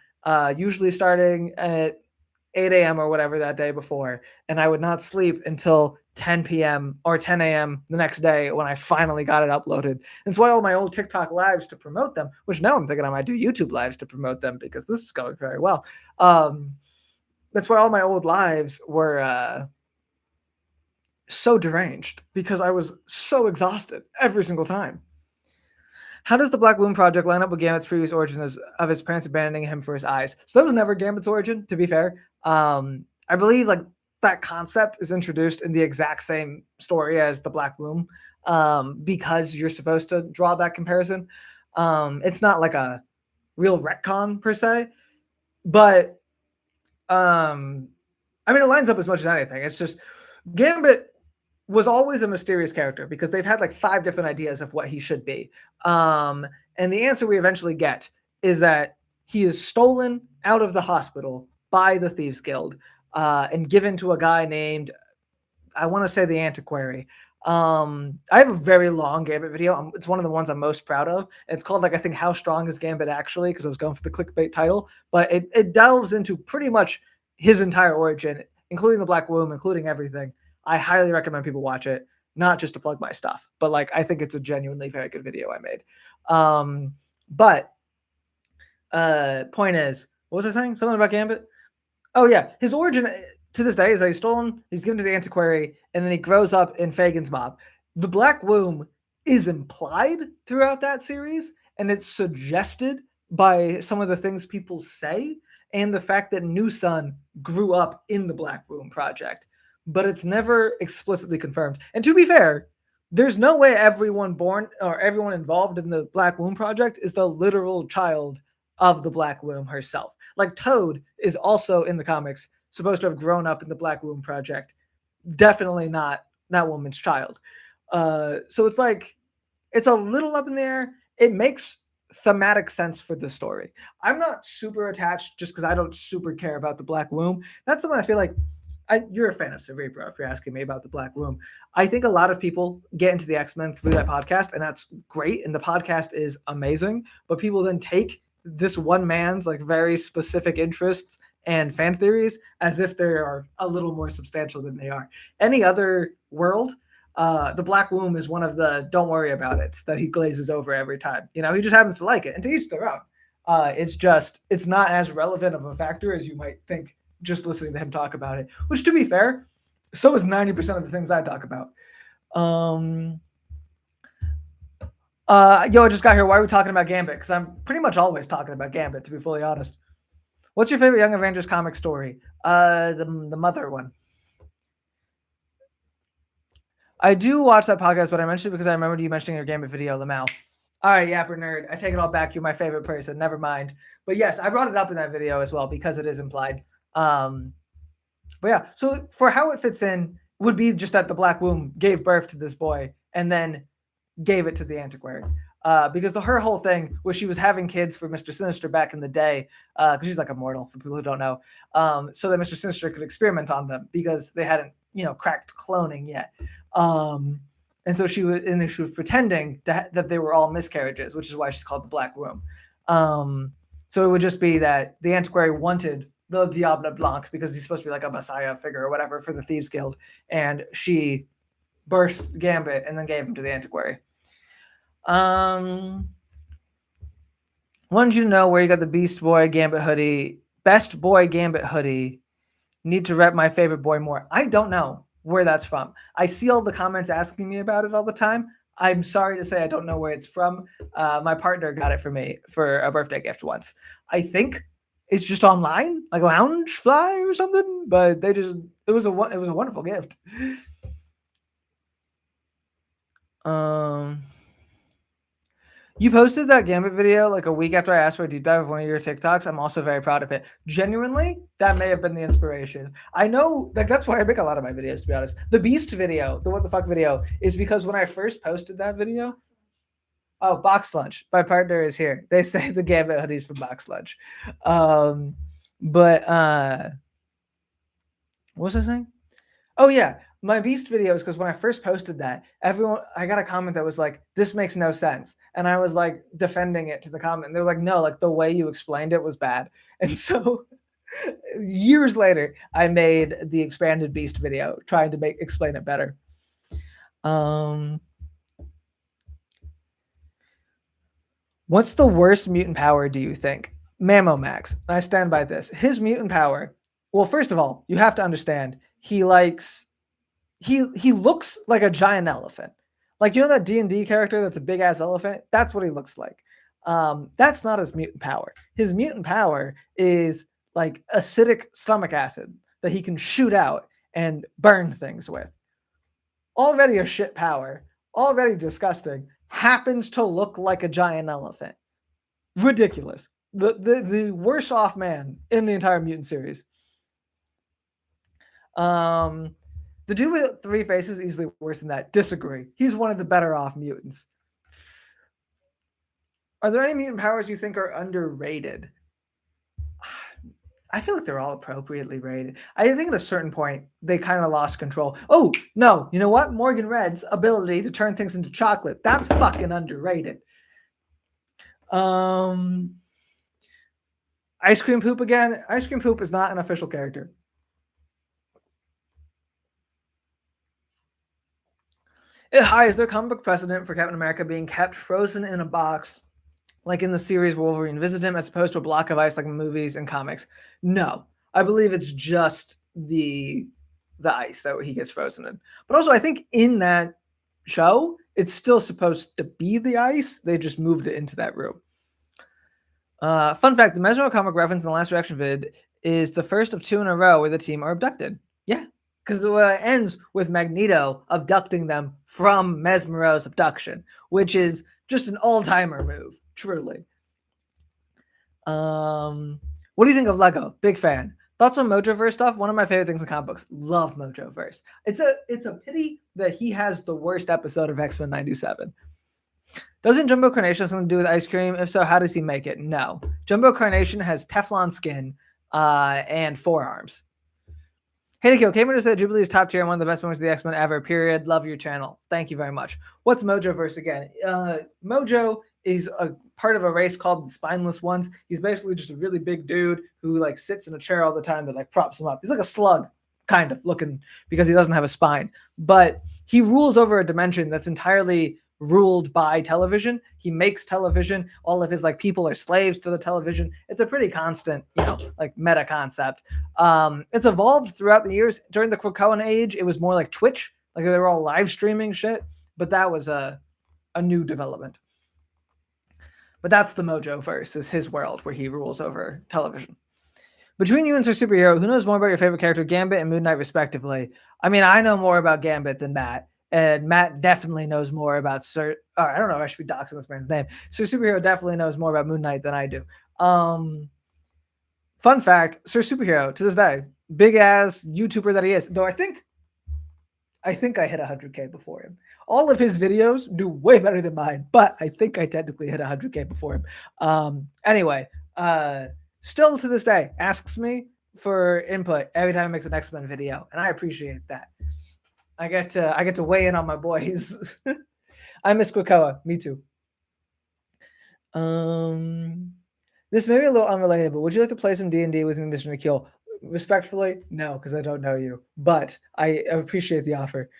Usually starting at 8 a.m. or whatever that day before, and I would not sleep until 10 p.m. or 10 a.m. the next day when I finally got it uploaded. That's why all my old TikTok lives to promote them, which now I'm thinking I might do YouTube lives to promote them because this is going very well. That's why all my old lives were so deranged because I was so exhausted every single time. How does the Black Womb Project line up with Gambit's previous origin of his parents abandoning him for his eyes? So that was never Gambit's origin, to be fair. I believe like that concept is introduced in the exact same story as the Black Womb, because you're supposed to draw that comparison. It's not like a real retcon per se, but I mean it lines up as much as anything. It's just Gambit was always a mysterious character because they've had like 5 different ideas of what he should be. And the answer we eventually get is that he is stolen out of the hospital by the Thieves Guild and given to a guy named, I want to say the Antiquary. I have a very long Gambit video. It's one of the ones I'm most proud of. It's called like, I think, How Strong is Gambit Actually? Because I was going for the clickbait title. But it delves into pretty much his entire origin, including the Black Womb, including everything. I highly recommend people watch it, not just to plug my stuff, but like I think it's a genuinely very good video I made. But point is, what was I saying? Something about Gambit? Oh yeah, his origin to this day is that he's stolen, he's given to the Antiquary, and then he grows up in Fagin's mob. The Black Womb is implied throughout that series, and it's suggested by some of the things people say, and the fact that New Sun grew up in the Black Womb Project. But it's never explicitly confirmed. And to be fair, there's no way everyone born or everyone involved in the Black Womb Project is the literal child of the Black Womb herself. Like Toad is also in the comics supposed to have grown up in the Black Womb Project. Definitely not that woman's child. So it's like, it's a little up in the air. It makes thematic sense for the story. I'm not super attached just because I don't super care about the Black Womb. That's something I feel like you're a fan of Cerebro if you're asking me about the Black Womb. I think a lot of people get into the X-Men through that podcast, and that's great. And the podcast is amazing. But people then take this one man's like very specific interests and fan theories as if they are a little more substantial than they are. Any other world, the Black Womb is one of the don't worry about it that he glazes over every time. You know, he just happens to like it, and to each their own. It's not as relevant of a factor as you might think just listening to him talk about it, which to be fair, so is 90% of the things I talk about. Yo, I just got here. Why are we talking about Gambit? Because I'm pretty much always talking about Gambit, to be fully honest. What's your favorite Young Avengers comic story? The mother one. I do watch that podcast, but I mentioned it because I remembered you mentioning your Gambit video, Lamau. All right, Yapper Nerd. I take it all back. You're my favorite person. Never mind. But yes, I brought it up in that video as well because it is implied. But yeah, so for how it fits in would be just that the Black Womb gave birth to this boy and then gave it to the antiquary. Because her whole thing was she was having kids for Mr. Sinister back in the day, because she's like immortal for people who don't know, so that Mr. Sinister could experiment on them because they hadn't, cracked cloning yet. And so she was pretending that they were all miscarriages, which is why she's called the Black Womb. So it would just be that the antiquary wanted the Diable Blanc because he's supposed to be like a messiah figure or whatever for the Thieves Guild, and she birthed Gambit and then gave him to the antiquary. Wanted you to know where you got the Beast Boy Gambit hoodie. Best Boy Gambit hoodie. Need to rep my favorite boy more. I don't know where that's from. I see all the comments asking me about it all the time. I'm sorry to say I don't know where it's from. My partner got it for me for a birthday gift once. I think it's just online, like Loungefly or something. But it was a wonderful gift. You posted that Gambit video like a week after I asked for a deep dive of one of your TikToks. I'm also very proud of it. Genuinely, that may have been the inspiration. I know, like, that's why I make a lot of my videos, to be honest. The Beast video, the What the Fuck video, is because when I first posted that video, Box Lunch. My partner is here. They say the Gambit hoodies from Box Lunch. What was I saying? Oh, yeah. My Beast videos, because when I first posted that, I got a comment that was like, this makes no sense. And I was like defending it to the comment. And they were like, no, like the way you explained it was bad. And so years later, I made the expanded Beast video trying to explain it better. What's the worst mutant power, do you think? Mammomax. I stand by this. His mutant power, well, first of all, you have to understand, he looks like a giant elephant. Like, that D&D character that's a big ass elephant? That's what he looks like. That's not his mutant power. His mutant power is like acidic stomach acid that he can shoot out and burn things with. Already a shit power, already disgusting, happens to look like a giant elephant. Ridiculous. The worst off man in the entire mutant series. The dude with 3 faces is easily worse than that. Disagree. He's one of the better off mutants. Are there any mutant powers you think are underrated? I feel like they're all appropriately rated. I think at a certain point, they kind of lost control. Oh, no. You know what? Morgan Red's ability to turn things into chocolate. That's fucking underrated. Ice Cream Poop again. Ice Cream Poop is not an official character. Hi, is there comic book precedent for Captain America being kept frozen in a box, like in the series where Wolverine visited him, as opposed to a block of ice like in movies and comics? No, I believe it's just the ice that he gets frozen in. But also, I think in that show, it's still supposed to be the ice. They just moved it into that room. Fun fact, the Mesmero comic reference in the Last Reaction vid is the first of 2 in a row where the team are abducted. Yeah, because it ends with Magneto abducting them from Mesmero's abduction, which is just an all-timer move, truly. What do you think of Lego? Big fan. Thoughts on Mojoverse stuff? One of my favorite things in comic books. Love Mojoverse. It's a pity that he has the worst episode of X-Men 97. Doesn't Jumbo Carnation have something to do with ice cream? If so, how does he make it? No. Jumbo Carnation has Teflon skin and forearms. Hey, Nikhil, Cameron said Jubilee is top tier and one of the best moments of the X-Men ever, period. Love your channel. Thank you very much. What's Mojoverse again? Mojo is a part of a race called the Spineless Ones. He's basically just a really big dude who like sits in a chair all the time that like props him up. He's like a slug, kind of looking, because he doesn't have a spine. But he rules over a dimension that's entirely ruled by television. He makes television. All of his like people are slaves to the television. It's a pretty constant, like meta concept. It's evolved throughout the years. During the Krakoan age, it was more like Twitch, like they were all live streaming shit. But that was a new development. But that's the Mojo verse, is his world where he rules over television. Between you and Sir Superhero, who knows more about your favorite character, Gambit and Moon Knight, respectively? I mean, I know more about Gambit than Matt, and Matt definitely knows more about Sir. I don't know. I should be doxing this man's name. Sir Superhero definitely knows more about Moon Knight than I do. Um, Fun fact: Sir Superhero, to this day, big ass YouTuber that he is. Though I think I hit 100K before him. All of his videos do way better than mine, but I think I technically hit 100K before him. Anyway, still to this day asks me for input every time he makes an X-Men video, and I appreciate that. I get to weigh in on my boys. I miss Krakoa. Me too. This may be a little unrelated, but would you like to play some D&D with me, Mr. Nikhil? Respectfully, no, because I don't know you, but I appreciate the offer.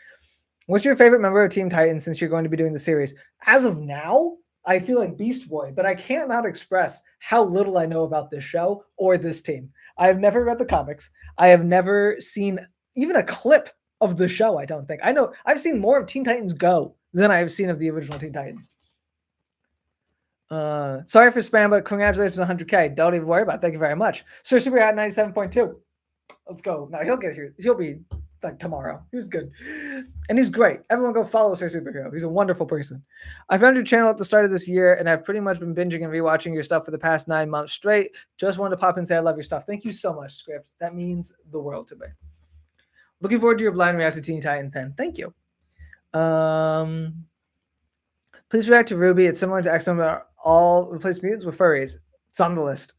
What's your favorite member of Team Titan since you're going to be doing the series? As of now, I feel like Beast Boy, but I can't not express how little I know about this show or this team. I have never read the comics. I have never seen even a clip of the show, I don't think. I know I've seen more of Teen Titans Go than I have seen of the original Teen Titans. Sorry for spam, but congratulations on 100K. Don't even worry about it. Thank you very much. Sir Super at 97.2. Let's go. Now he'll get here. He'll be like tomorrow. He's good. And he's great. Everyone go follow Sir Superhero. He's a wonderful person. I found your channel at the start of this year, and I've pretty much been binging and rewatching your stuff for the past 9 months straight. Just wanted to pop in and say I love your stuff. Thank you so much, Script. That means the world to me. Looking forward to your blind react to Teen Titan 10. Thank you. Please react to Ruby. It's similar to X-Men, but all replace mutants with furries. It's on the list.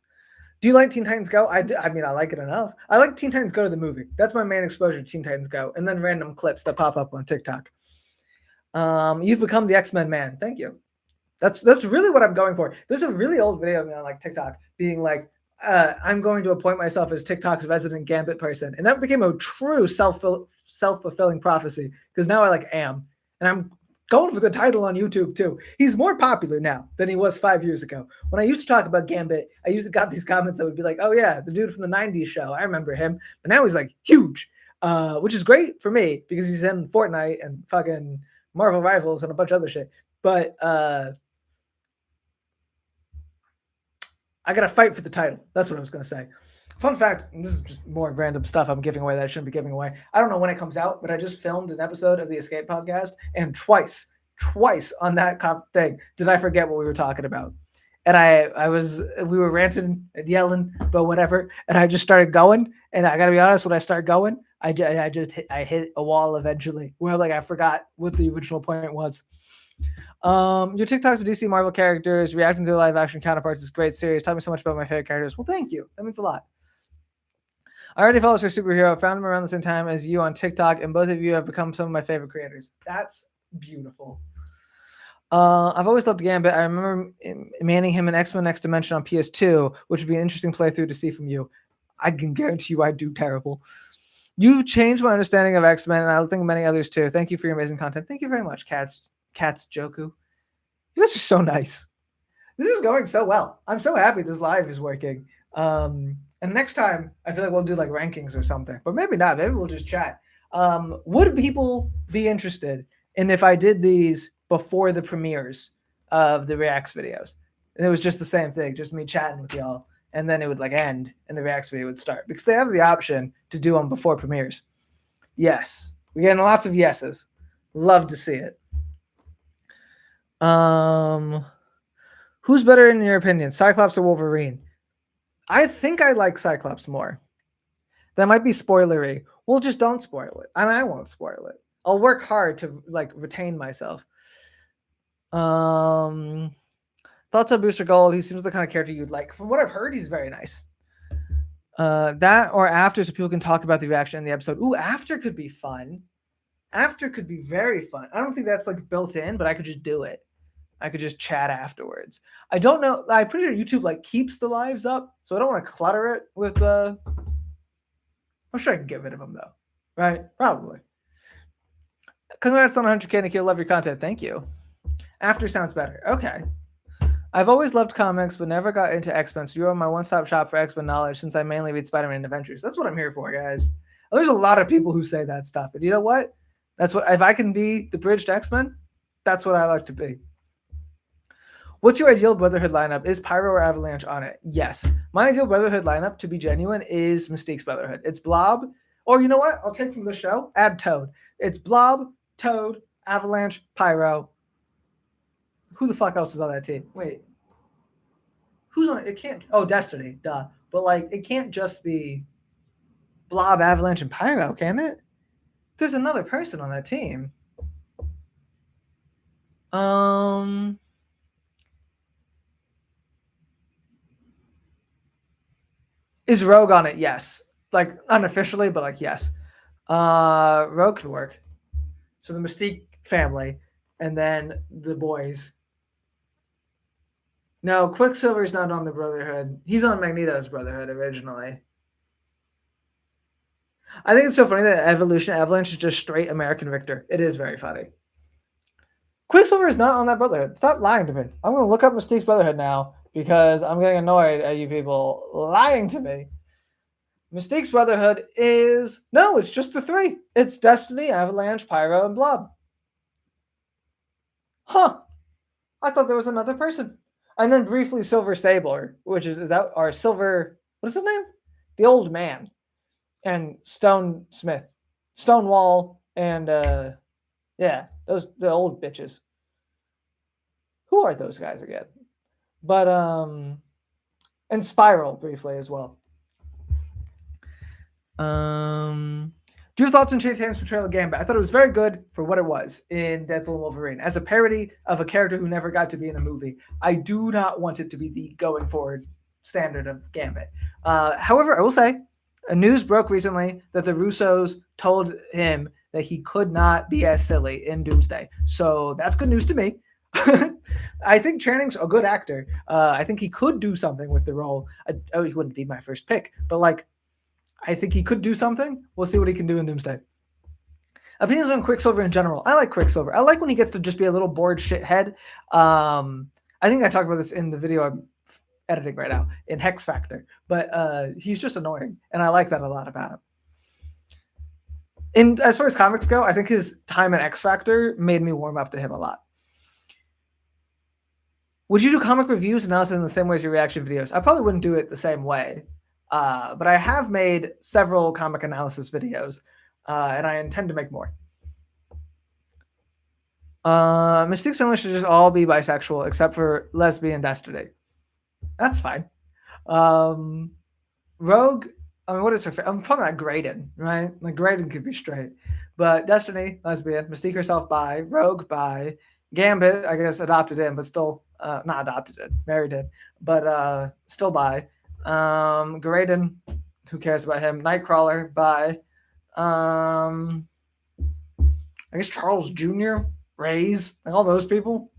Do you like Teen Titans Go? I mean, I like it enough. I like Teen Titans Go to the movie. That's my main exposure to Teen Titans Go, and then random clips that pop up on TikTok. You've become the X-Men man. Thank you. That's really what I'm going for. There's a really old video of me on like TikTok being like, I'm going to appoint myself as TikTok's resident Gambit person, and that became a true self-fulfilling prophecy because now I like am, and I'm going for the title on YouTube too. He's more popular now than he was 5 years ago. When I used to talk about Gambit, I used to got these comments that would be like, "Oh yeah, the dude from the '90s show. I remember him." But now he's like huge, which is great for me because he's in Fortnite and fucking Marvel Rivals and a bunch of other shit. But I gotta fight for the title. That's what I was gonna say. Fun fact, this is just more random stuff I'm giving away that I shouldn't be giving away. I don't know when it comes out, but I just filmed an episode of the Escape podcast, and twice on that thing did I forget what we were talking about. And we were ranting and yelling, but whatever. And I just started going, and I gotta be honest, when I start going, I hit a wall eventually where like I forgot what the original point was. Your TikToks of DC Marvel characters reacting to their live action counterparts is great series. Tell me so much about my favorite characters. Well, thank you. That means a lot. I already follow Sir Superhero, found him around the same time as you on TikTok, and both of you have become some of my favorite creators. That's beautiful. I've always loved Gambit. I remember manning him in X-Men Next Dimension on PS2, which would be an interesting playthrough to see from you. I can guarantee you I'd do terrible. You've changed my understanding of X-Men, and I think many others too. Thank you for your amazing content. Thank you very much, Cats Joku. You guys are so nice. This is going so well. I'm so happy this live is working. And next time, I feel like we'll do like rankings or something, but maybe not. Maybe we'll just chat. Would people be interested in if I did these before the premieres of the Reacts videos? And it was just the same thing, just me chatting with y'all, and then it would like end and the Reacts video would start because they have the option to do them before premieres. Yes, we're getting lots of yeses. Love to see it. Who's better in your opinion, Cyclops or Wolverine? I think I like Cyclops more. That might be spoilery. Well, just don't spoil it. And I won't spoil it. I'll work hard to like retain myself. Thoughts on Booster Gold? He seems the kind of character you'd like. From what I've heard, he's very nice. That or after, so people can talk about the reaction in the episode. Ooh, after could be fun. After could be very fun. I don't think that's like built in, but I could just do it. I could just chat afterwards. I don't know. I'm pretty sure YouTube like keeps the lives up, so I don't want to clutter it with the. I'm sure I can get rid of them though, right? Probably. Congrats on 100K, Nikhil. Love your content. Thank you. After sounds better. Okay. I've always loved comics, but never got into X-Men. So you are my one-stop shop for X-Men knowledge since I mainly read Spider-Man and Adventures. That's what I'm here for, guys. There's a lot of people who say that stuff, and you know what? That's what if I can be the bridge to X-Men, that's what I like to be. What's your ideal Brotherhood lineup? Is Pyro or Avalanche on it? Yes. My ideal Brotherhood lineup, to be genuine, is Mystique's Brotherhood. It's Blob, or you know what? I'll take from the show, add Toad. It's Blob, Toad, Avalanche, Pyro. Who the fuck else is on that team? Wait, who's on it? It can't. Oh, Destiny, duh. But like, it can't just be Blob, Avalanche, and Pyro, can it? There's another person on that team. Is Rogue on it? Yes. Like unofficially, but like yes. Rogue could work. So the Mystique family, and then the boys. No, Quicksilver's not on the Brotherhood. He's on Magneto's Brotherhood originally. I think it's so funny that Evolution Avalanche is just straight American Victor. It is very funny. Quicksilver is not on that Brotherhood. Stop lying to me. I'm going to look up Mystique's Brotherhood now because I'm getting annoyed at you people lying to me. Mystique's Brotherhood is... No, it's just the three. It's Destiny, Avalanche, Pyro, and Blob. Huh. I thought there was another person. And then briefly Silver Sable, which is that... Or Silver... What is his name? The Old Man. And Stone Smith. Stonewall and... yeah, those the old bitches. Who are those guys again? But... And Spiral briefly as well. Do you have thoughts on Channing Tatum's portrayal of Gambit? I thought it was very good for what it was in Deadpool and Wolverine. As a parody of a character who never got to be in a movie, I do not want it to be the going forward standard of Gambit. However, I will say, news broke recently that the Russos told him that he could not be as silly in Doomsday. So that's good news to me. I think Channing's a good actor. I think he could do something with the role. He wouldn't be my first pick, but like, I think he could do something. We'll see what he can do in Doomsday. Opinions on Quicksilver in general. I like Quicksilver. I like when he gets to just be a little bored shithead. I think I talked about this in the video I'm editing right now in Hex Factor. But he's just annoying, and I like that a lot about him. And as far as comics go, I think his time in X Factor made me warm up to him a lot. Would you do comic reviews analysis in the same way as your reaction videos? I probably wouldn't do it the same way. But I have made several comic analysis videos, and I intend to make more. Mystique's family should just all be bisexual, except for lesbian Destiny. That's fine. Rogue, I mean, what is her? I'm probably not Graydon, right? Like Graydon could be straight, but Destiny, lesbian. Mystique herself, bi. Rogue, bi. Gambit, I guess, adopted in, but still not adopted in, married in, but still bi. Graydon, who cares about him? Nightcrawler, by I guess Charles Jr., Rays, like all those people.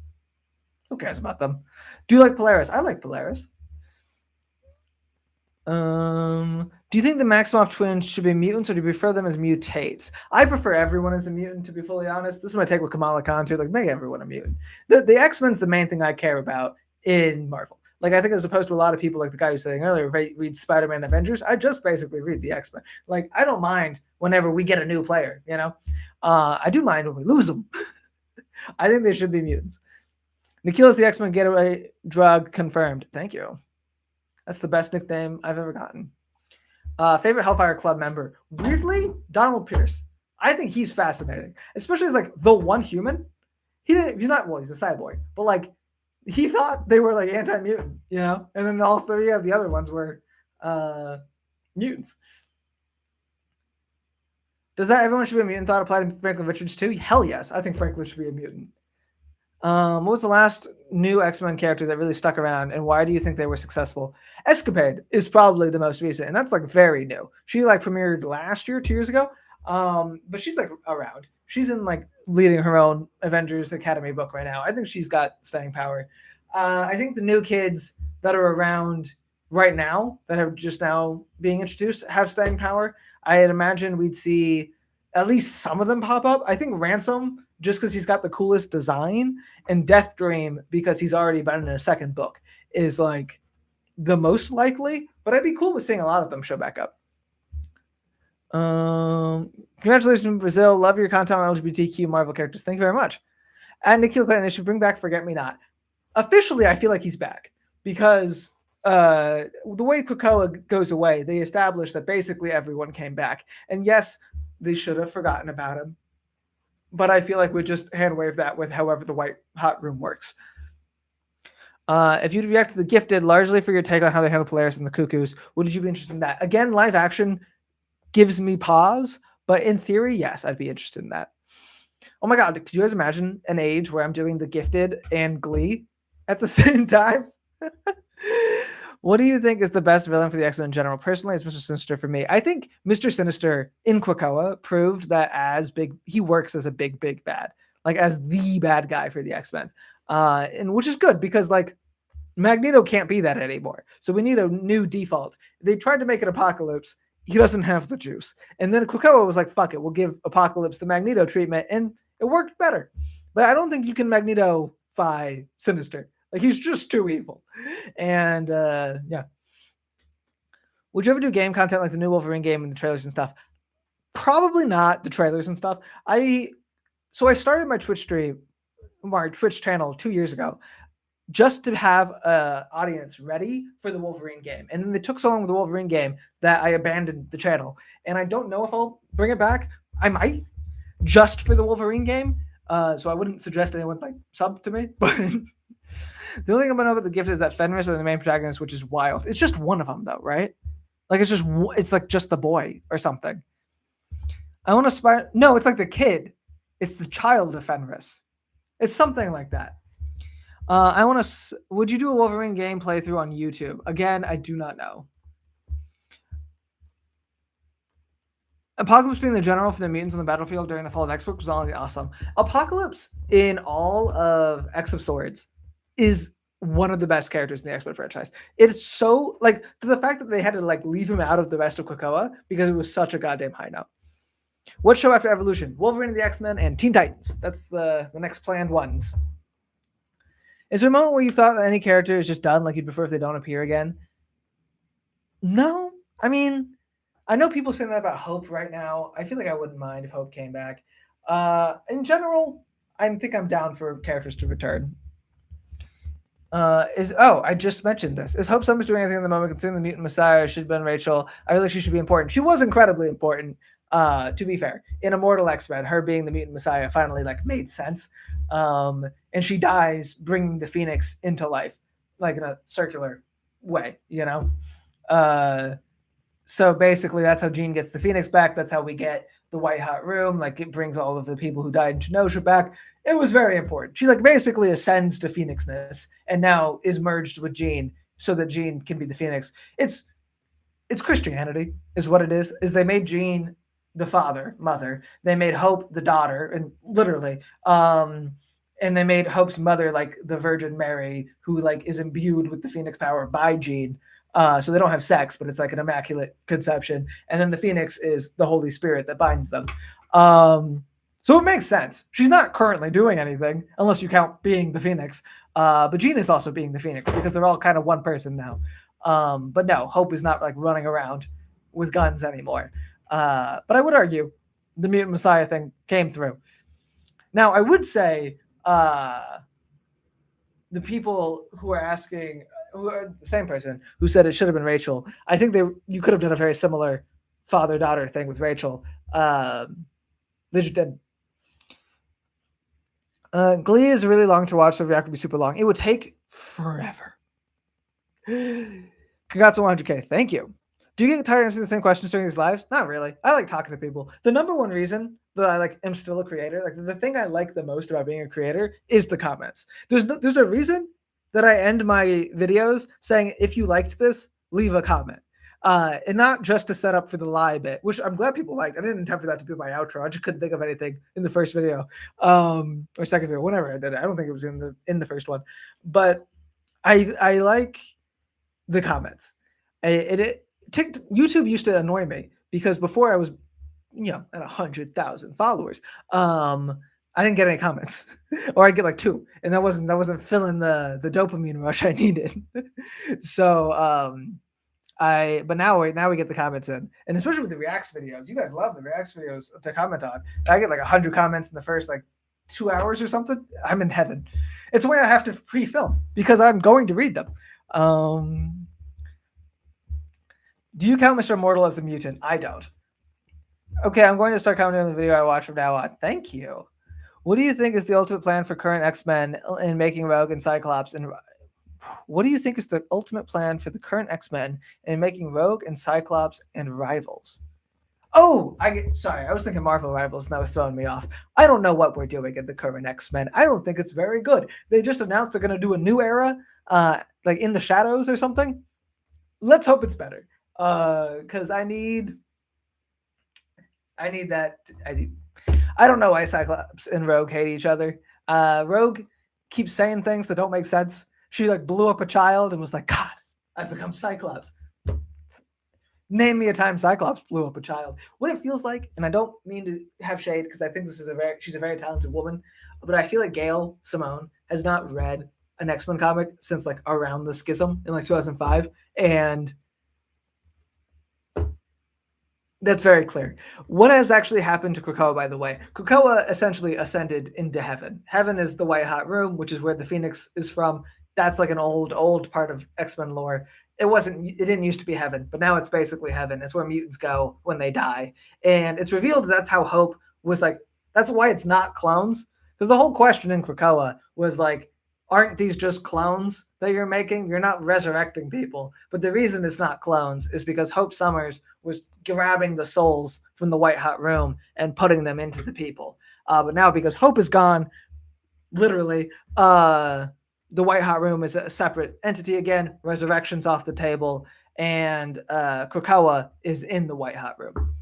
Who cares about them? Do you like Polaris? I like Polaris. Do you think the Maximoff twins should be mutants, or do you prefer them as mutates? I prefer everyone as a mutant, to be fully honest. This is my take with Kamala Khan too. Like, make everyone a mutant. The X-Men's the main thing I care about in Marvel. Like, I think as opposed to a lot of people, like the guy who was saying earlier, read Spider-Man Avengers, I just basically read the X-Men. Like, I don't mind whenever we get a new player, you know? I do mind when we lose them. I think they should be mutants. Nikhil is the X-Men getaway drug confirmed. Thank you. That's the best nickname I've ever gotten. Favorite Hellfire Club member? Weirdly, Donald Pierce. I think he's fascinating, especially as like the one human. He's not, well, he's a cyborg, but like, he thought they were like anti-mutant, you know? And then all three of the other ones were mutants. Does that everyone should be a mutant thought apply to Franklin Richards too? Hell yes. I think Franklin should be a mutant. What was the last new X-Men character that really stuck around, and why do you think they were successful? Escapade is probably the most recent, and that's like very new. She like premiered last year, 2 years ago. But she's like around. She's in like leading her own Avengers Academy book right now. I think she's got staying power. I think the new kids that are around right now that are just now being introduced have staying power. I'd imagine we'd see at least some of them pop up. I think Ransom, just because he's got the coolest design, and Death Dream, because he's already been in a second book, is like the most likely. But I'd be cool with seeing a lot of them show back up. Congratulations, Brazil. Love your content on LGBTQ Marvel characters. Thank you very much. And Nikhil Clayton, they should bring back Forget Me Not. officially, I feel like he's back because the way Krakoa goes away, they establish that basically everyone came back. And yes, they should have forgotten about him, but I feel like we just hand wave that with however the white hot room works. If you'd react to the Gifted largely for your take on how they handle Polaris and the Cuckoos, would you be interested in that? Again, live action gives me pause, but in theory, yes, I'd be interested in that. Oh my god, could you guys imagine an age where I'm doing the Gifted and Glee at the same time? What do you think is the best villain for the X-Men in general? Personally, it's Mr. Sinister for me. I think Mr. Sinister in Krakoa proved that he works as a big bad, like as the bad guy for the X-Men. And which is good because like Magneto can't be that anymore. So we need a new default. They tried to make it Apocalypse. He doesn't have the juice. And then Krakoa was like, fuck it, we'll give Apocalypse the Magneto treatment. And it worked better. But I don't think you can Magneto-fy Sinister. Like, he's just too evil. And yeah. Would you ever do game content like the new Wolverine game and the trailers and stuff? Probably not the trailers and stuff. So I started my Twitch stream, my Twitch channel 2 years ago, just to have an audience ready for the Wolverine game. And then they took so long with the Wolverine game that I abandoned the channel. And I don't know if I'll bring it back. I might, just for the Wolverine game. So I wouldn't suggest anyone like sub to me. But the only thing I'm gonna know about the Gift is that Fenris is the main protagonist, which is wild. It's just one of them though, right? Like it's like just the boy or something. I want to spy. No, it's like the kid. It's the child of Fenris. It's something like that. I want to. Would you do a Wolverine game playthrough on YouTube? Again, I do not know. Apocalypse being the general for the mutants on the battlefield during the fall of X-Book was all awesome. Apocalypse in all of X of Swords is one of the best characters in the X-Men franchise. It's so like the fact that they had to like leave him out of the rest of Krakoa because it was such a goddamn high note. What show after Evolution? Wolverine and the X-Men and Teen Titans. That's the next planned ones. Is there a moment where you thought that any character is just done, like you'd prefer if they don't appear again? No. I mean, I know people saying that about Hope right now. I feel like I wouldn't mind if Hope came back. In general, I think I'm down for characters to return. I just mentioned this. Is Hope Summers doing anything in the moment considering the mutant messiah should have been Rachel? I feel like she should be important. She was incredibly important, to be fair. In Immortal X-Men, her being the mutant messiah finally like made sense. And she dies bringing the Phoenix into life, like in a circular way, you know? So basically that's how Jean gets the Phoenix back. That's how we get the White Hot Room. Like it brings all of the people who died in Genosha back. It was very important. She like basically ascends to Phoenixness and now is merged with Jean so that Jean can be the Phoenix. It's Christianity is what it is they made Jean the mother. They made Hope the daughter, and literally, and they made Hope's mother like the Virgin Mary, who like is imbued with the Phoenix power by Jean. So they don't have sex, but it's like an immaculate conception. And then the Phoenix is the Holy Spirit that binds them. So it makes sense. She's not currently doing anything, unless you count being the Phoenix. But Jean is also being the Phoenix because they're all kind of one person now. But no, Hope is not like running around with guns anymore. But I would argue the Mutant Messiah thing came through. Now, I would say the people who are asking, who are the same person who said it should have been Rachel, I think you could have done a very similar father-daughter thing with Rachel. They just did. Glee is really long to watch, so React would be super long. It would take forever. Congrats on 100K. Thank you. Do you get tired of answering the same questions during these lives? Not really. I like talking to people. The number one reason that I like am still a creator, like the thing I like the most about being a creator is the comments. There's a reason that I end my videos saying, if you liked this, leave a comment. And not just to set up for the lie bit, which I'm glad people liked. I didn't intend for that to be my outro. I just couldn't think of anything in the first video, or second video, whenever I did it. I don't think it was in the first one, but I like the comments. YouTube used to annoy me because before I was, at 100,000 followers, I didn't get any comments, or I'd get like 2, and that wasn't filling the dopamine rush I needed. So but now we get the comments in, and especially with the reacts videos, you guys love the reacts videos to comment on. I get like 100 comments in the first like 2 hours or something, I'm in heaven. It's where I have to pre-film because I'm going to read them. Do you count Mr. Immortal as a mutant? I don't. Okay, I'm going to start commenting on the video I watch from now on. Thank you. What do you think is the ultimate plan for current X-Men in making Rogue and Cyclops and what do you think is the ultimate plan for the current X-Men in making Rogue and Cyclops and Rivals? Oh, sorry, I was thinking Marvel Rivals and that was throwing me off. I don't know what we're doing in the current X-Men. I don't think it's very good. They just announced they're going to do a new era, like In the Shadows or something. Let's hope it's better. Because I need that. I don't know why Cyclops and Rogue hate each other. Rogue keeps saying things that don't make sense. She like blew up a child and was like, God, I've become Cyclops. Name me a time Cyclops blew up a child. What it feels like, and I don't mean to have shade because I think she's a very talented woman, but I feel like Gail Simone has not read an X-Men comic since like around the schism in like 2005, and that's very clear. What has actually happened to Krakoa, by the way? Krakoa essentially ascended into heaven. Heaven is the White Hot Room, which is where the Phoenix is from. That's like an old part of X-Men lore. It didn't used to be heaven, but now it's basically heaven. It's where mutants go when they die. And it's revealed that's how Hope was like, that's why it's not clones. Because the whole question in Krakoa was like, aren't these just clones that you're making? You're not resurrecting people. But the reason it's not clones is because Hope Summers was grabbing the souls from the White Hot Room and putting them into the people. But now because Hope is gone, literally, the White Hot Room is a separate entity again. Resurrection's off the table, and Krakoa is in the White Hot Room.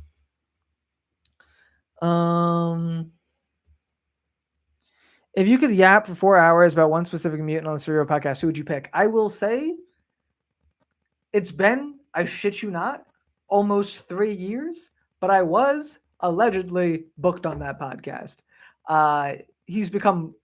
If you could yap for 4 hours about one specific mutant on the Cerebro podcast, who would you pick? I will say it's been, I shit you not, almost 3 years, but I was allegedly booked on that podcast. He's become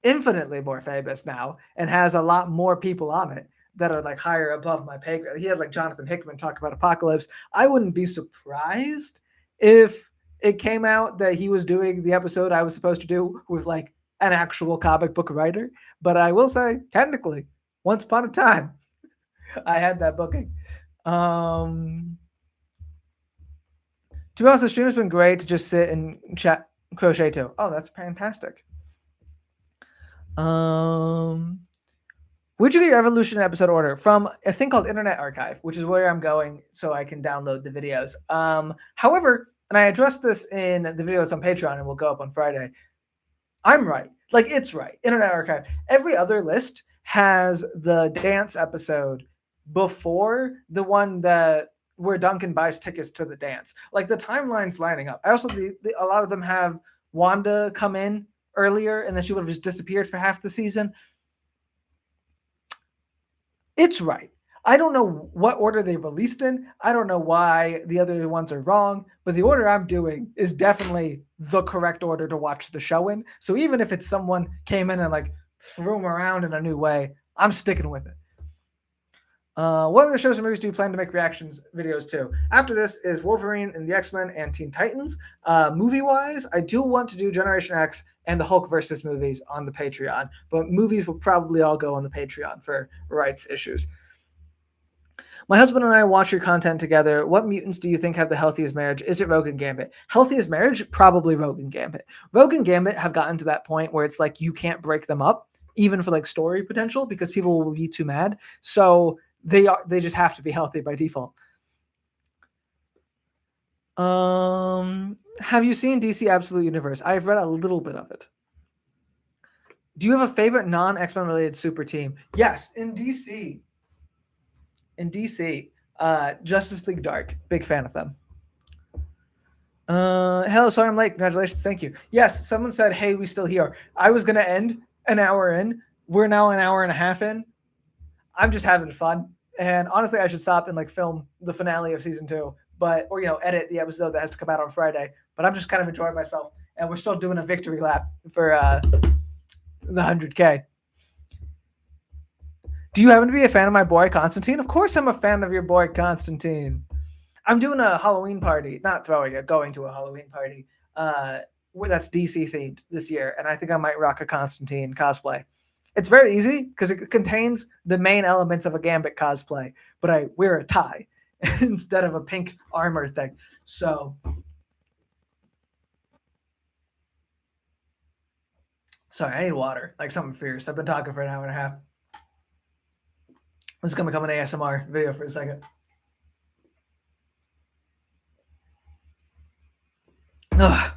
infinitely more famous now and has a lot more people on it that are like higher above my pay grade. He had like Jonathan Hickman talk about Apocalypse. I wouldn't be surprised if it came out that he was doing the episode I was supposed to do with like an actual comic book writer. But I will say, technically, once upon a time, I had that booking. To be honest, the stream has been great to just sit and chat crochet too. Oh, that's fantastic. Where'd you get your Evolution episode order? From a thing called Internet Archive, which is where I'm going so I can download the videos. However, and I addressed this in the video that's on Patreon and will go up on Friday. I'm right. Like, it's right. Internet Archive. Every other list has the dance episode before the one where Duncan buys tickets to the dance. Like, the timeline's lining up. I also, a lot of them have Wanda come in earlier and then she would have just disappeared for half the season. It's right. I don't know what order they released in. I don't know why the other ones are wrong, but the order I'm doing is definitely the correct order to watch the show in. So even if it's someone came in and like threw them around in a new way, I'm sticking with it. What other shows or movies do you plan to make reactions videos to? After this is Wolverine and the X-Men and Teen Titans. Movie-wise, I do want to do Generation X and the Hulk versus movies on the Patreon, but movies will probably all go on the Patreon for rights issues. My husband and I watch your content together. What mutants do you think have the healthiest marriage? Is it Rogue and Gambit? Healthiest marriage? Probably Rogue and Gambit. Rogue and Gambit have gotten to that point where it's like you can't break them up, even for like story potential, because people will be too mad. So they just have to be healthy by default. Have you seen DC Absolute Universe? I've read a little bit of it. Do you have a favorite non-X-Men related super team? Yes, in DC, Justice League Dark. Big fan of them. Hello, sorry I'm late. Congratulations. Thank you. Yes, someone said, hey, we still here. I was going to end an hour in. We're now an hour and a half in. I'm just having fun. And honestly, I should stop and like film the finale of season 2, or edit the episode that has to come out on Friday. But I'm just kind of enjoying myself. And we're still doing a victory lap for the 100K. Do you happen to be a fan of my boy Constantine? Of course I'm a fan of your boy Constantine. I'm doing a Halloween party. Not throwing it, going to a Halloween party that's DC themed this year, and I think I might rock a Constantine cosplay. It's very easy because it contains the main elements of a Gambit cosplay, but I wear a tie instead of a pink armor thing. So, sorry, I need water, like something fierce. I've been talking for an hour and a half. This is gonna become an ASMR video for a second. Ugh.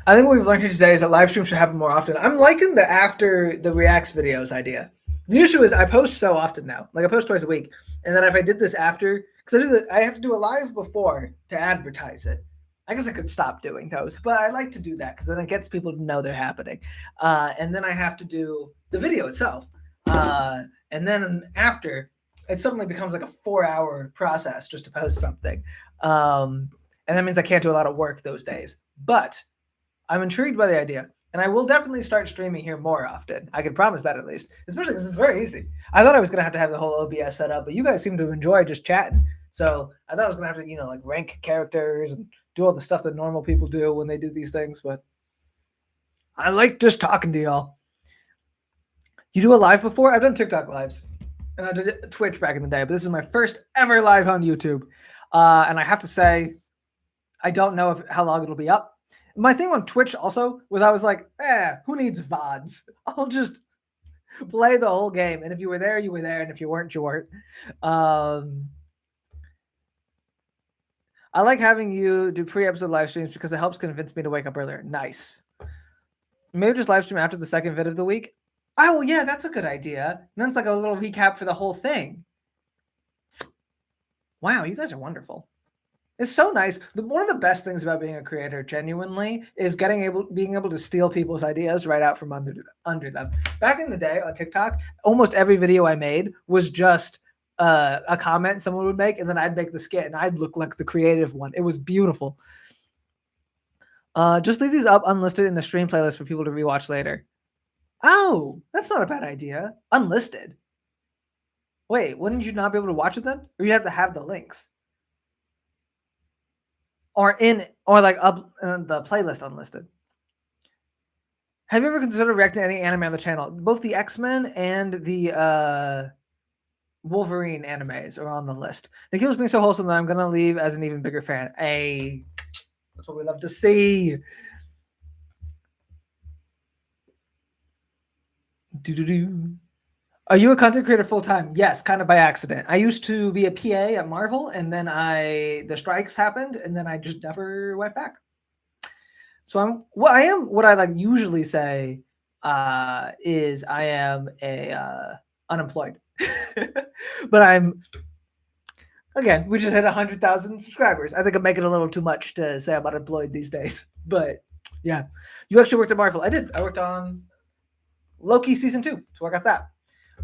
I think what we've learned here today is that live streams should happen more often. I'm liking the after the reacts videos idea. The issue is I post so often now. Like I post twice a week, and then if I did this after, because I have to do a live before to advertise it. I guess I could stop doing those, but I like to do that because then it gets people to know they're happening. And then I have to do the video itself, and then after it suddenly becomes like a 4-hour process just to post something, and that means I can't do a lot of work those days. But I'm intrigued by the idea, and I will definitely start streaming here more often. I can promise that at least, especially because it's very easy. I thought I was gonna have to have the whole OBS set up, but you guys seem to enjoy just chatting. So I thought I was gonna have to, like rank characters and do all the stuff that normal people do when they do these things. But I like just talking to y'all. You do a live before? I've done TikTok lives, and I did Twitch back in the day, but this is my first ever live on YouTube, and I have to say, I don't know how long it'll be up. My thing on Twitch also was I was like, who needs VODs? I'll just play the whole game. And if you were there, you were there. And if you weren't, you weren't. I like having you do pre-episode live streams because it helps convince me to wake up earlier. Nice. Maybe just live stream after the second vid of the week. Oh, yeah, that's a good idea. And then it's like a little recap for the whole thing. Wow, you guys are wonderful. It's so nice. One of the best things about being a creator, genuinely, is being able to steal people's ideas right out from under them. Back in the day on TikTok, almost every video I made was just a comment someone would make, and then I'd make the skit, and I'd look like the creative one. It was beautiful. Just leave these up unlisted in the stream playlist for people to rewatch later. Oh, that's not a bad idea. Unlisted. Wait, wouldn't you not be able to watch it then? Or you'd have to have the links? Or like up the playlist unlisted. Have you ever considered reacting to any anime on the channel? Both the X-Men and the Wolverine animes are on the list. Nikhil's being so wholesome that I'm gonna leave as an even bigger fan. That's what we love to see. Are you a content creator full time? Yes, kind of by accident. I used to be a PA at Marvel, and then the strikes happened, and then I just never went back. So what I like usually say is I am a unemployed, but again, we just hit 100,000 subscribers. I think I'm making a little too much to say I'm unemployed these days, but yeah, you actually worked at Marvel. I did. I worked on Loki season 2, so I got that.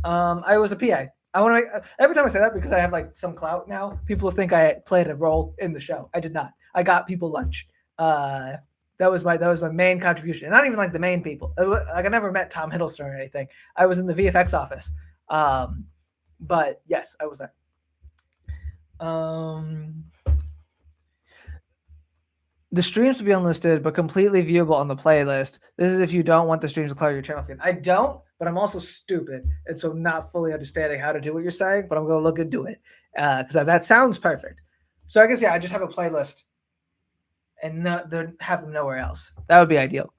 I was a PA. I want to every time I say that because I have like some clout now. People think I played a role in the show. I did not. I got people lunch. That was my main contribution. And not even like the main people. Like I never met Tom Hiddleston or anything. I was in the VFX office. But yes, I was there. The streams will be unlisted, but completely viewable on the playlist. This is if you don't want the streams to clutter your channel feed. I don't, but I'm also stupid, and so not fully understanding how to do what you're saying, but I'm going to look into it because that sounds perfect. So I guess, yeah, I just have a playlist and have them nowhere else. That would be ideal.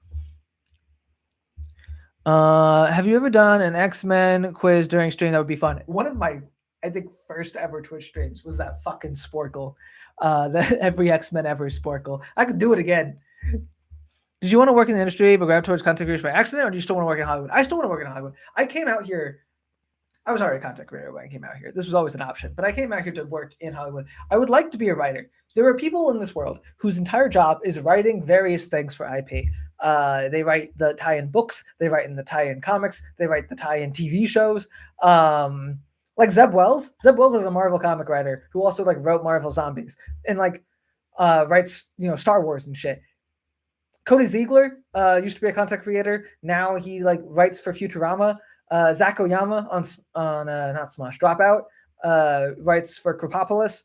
Have you ever done an X-Men quiz during stream? That would be fun. One of my, I think, first ever Twitch streams was that fucking Sporkle. That every X-Men ever Sporkle. I could do it again. Did you want to work in the industry but grab towards content creators by accident, or do you still want to work in Hollywood? I still want to work in Hollywood. I came out here. I was already a content creator when I came out here. This was always an option, but I came out here to work in Hollywood. I would like to be a writer. There are people in this world whose entire job is writing various things for IP. They write the tie-in books. They write in the tie-in comics. They write the tie-in TV shows. Like Zeb Wells. Zeb Wells is a Marvel comic writer who also like wrote Marvel Zombies and like writes Star Wars and shit. Cody Ziegler used to be a content creator. Now he like writes for Futurama. Zach Oyama on not Smosh Dropout writes for Crepopolis.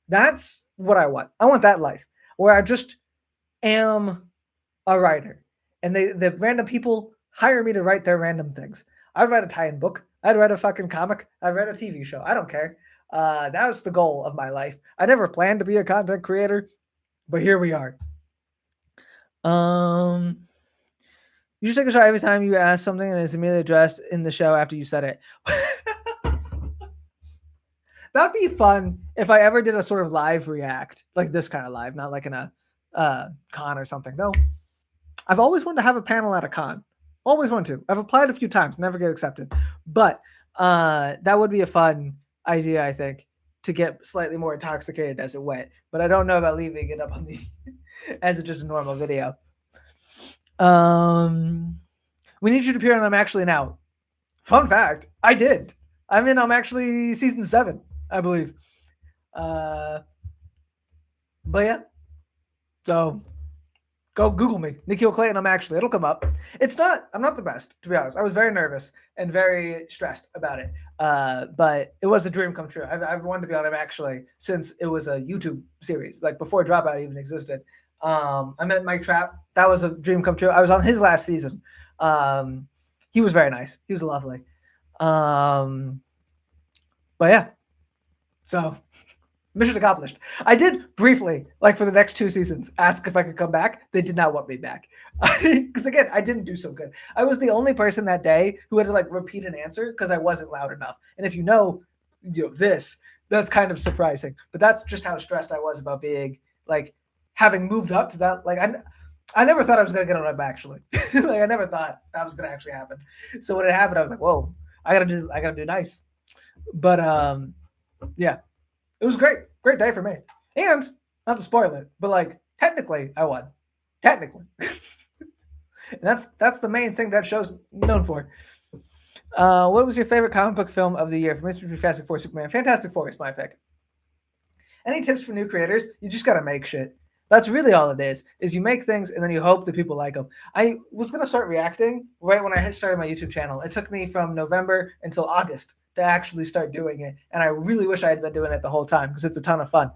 That's what I want. I want that life where I just am a writer, and the random people hire me to write their random things. I'd write a tie-in book. I'd write a fucking comic. I'd write a TV show. I don't care. That was the goal of my life. I never planned to be a content creator, but here we are. Um, you should take a shot every time you ask something and it's immediately addressed in the show after you said it. That'd be fun if I ever did a sort of live react, like this kind of live, not like in a con or something. Though I've always wanted to have a panel at a con. Always wanted to. I've applied a few times, never get accepted. But that would be a fun idea, I think, to get slightly more intoxicated as it went. But I don't know about leaving it up on the as just a normal video. We need you to appear on I'm Actually Now. Fun fact, I did. I'm actually season 7, I believe. But yeah. So go Google me, Nikhil Clayton. It'll come up. I'm not the best, to be honest. I was very nervous and very stressed about it. But it was a dream come true. I've wanted to be on him actually since it was a YouTube series, like before Dropout even existed. I met Mike Trapp. That was a dream come true. I was on his last season. He was very nice. He was lovely. But yeah. So mission accomplished. I did briefly, like for the next 2 seasons, ask if I could come back. They did not want me back. Because again, I didn't do so good. I was the only person that day who had to like repeat an answer because I wasn't loud enough. And if you know this, that's kind of surprising. But that's just how stressed I was about being like having moved up to that. Like I never thought I was gonna get on up actually. Like I never thought that was gonna actually happen. So when it happened, I was like, whoa, I gotta do nice. But yeah. It was great. Great day for me. And not to spoil it, but like technically I won. Technically. And that's the main thing that show's known for. What was your favorite comic book film of the year? For me, it's between Fantastic Four, Superman. Fantastic Four is my pick. Any tips for new creators? You just gotta make shit. That's really all it is you make things and then you hope that people like them. I was gonna start reacting right when I started my YouTube channel. It took me from November until August to actually start doing it. And I really wish I had been doing it the whole time because it's a ton of fun.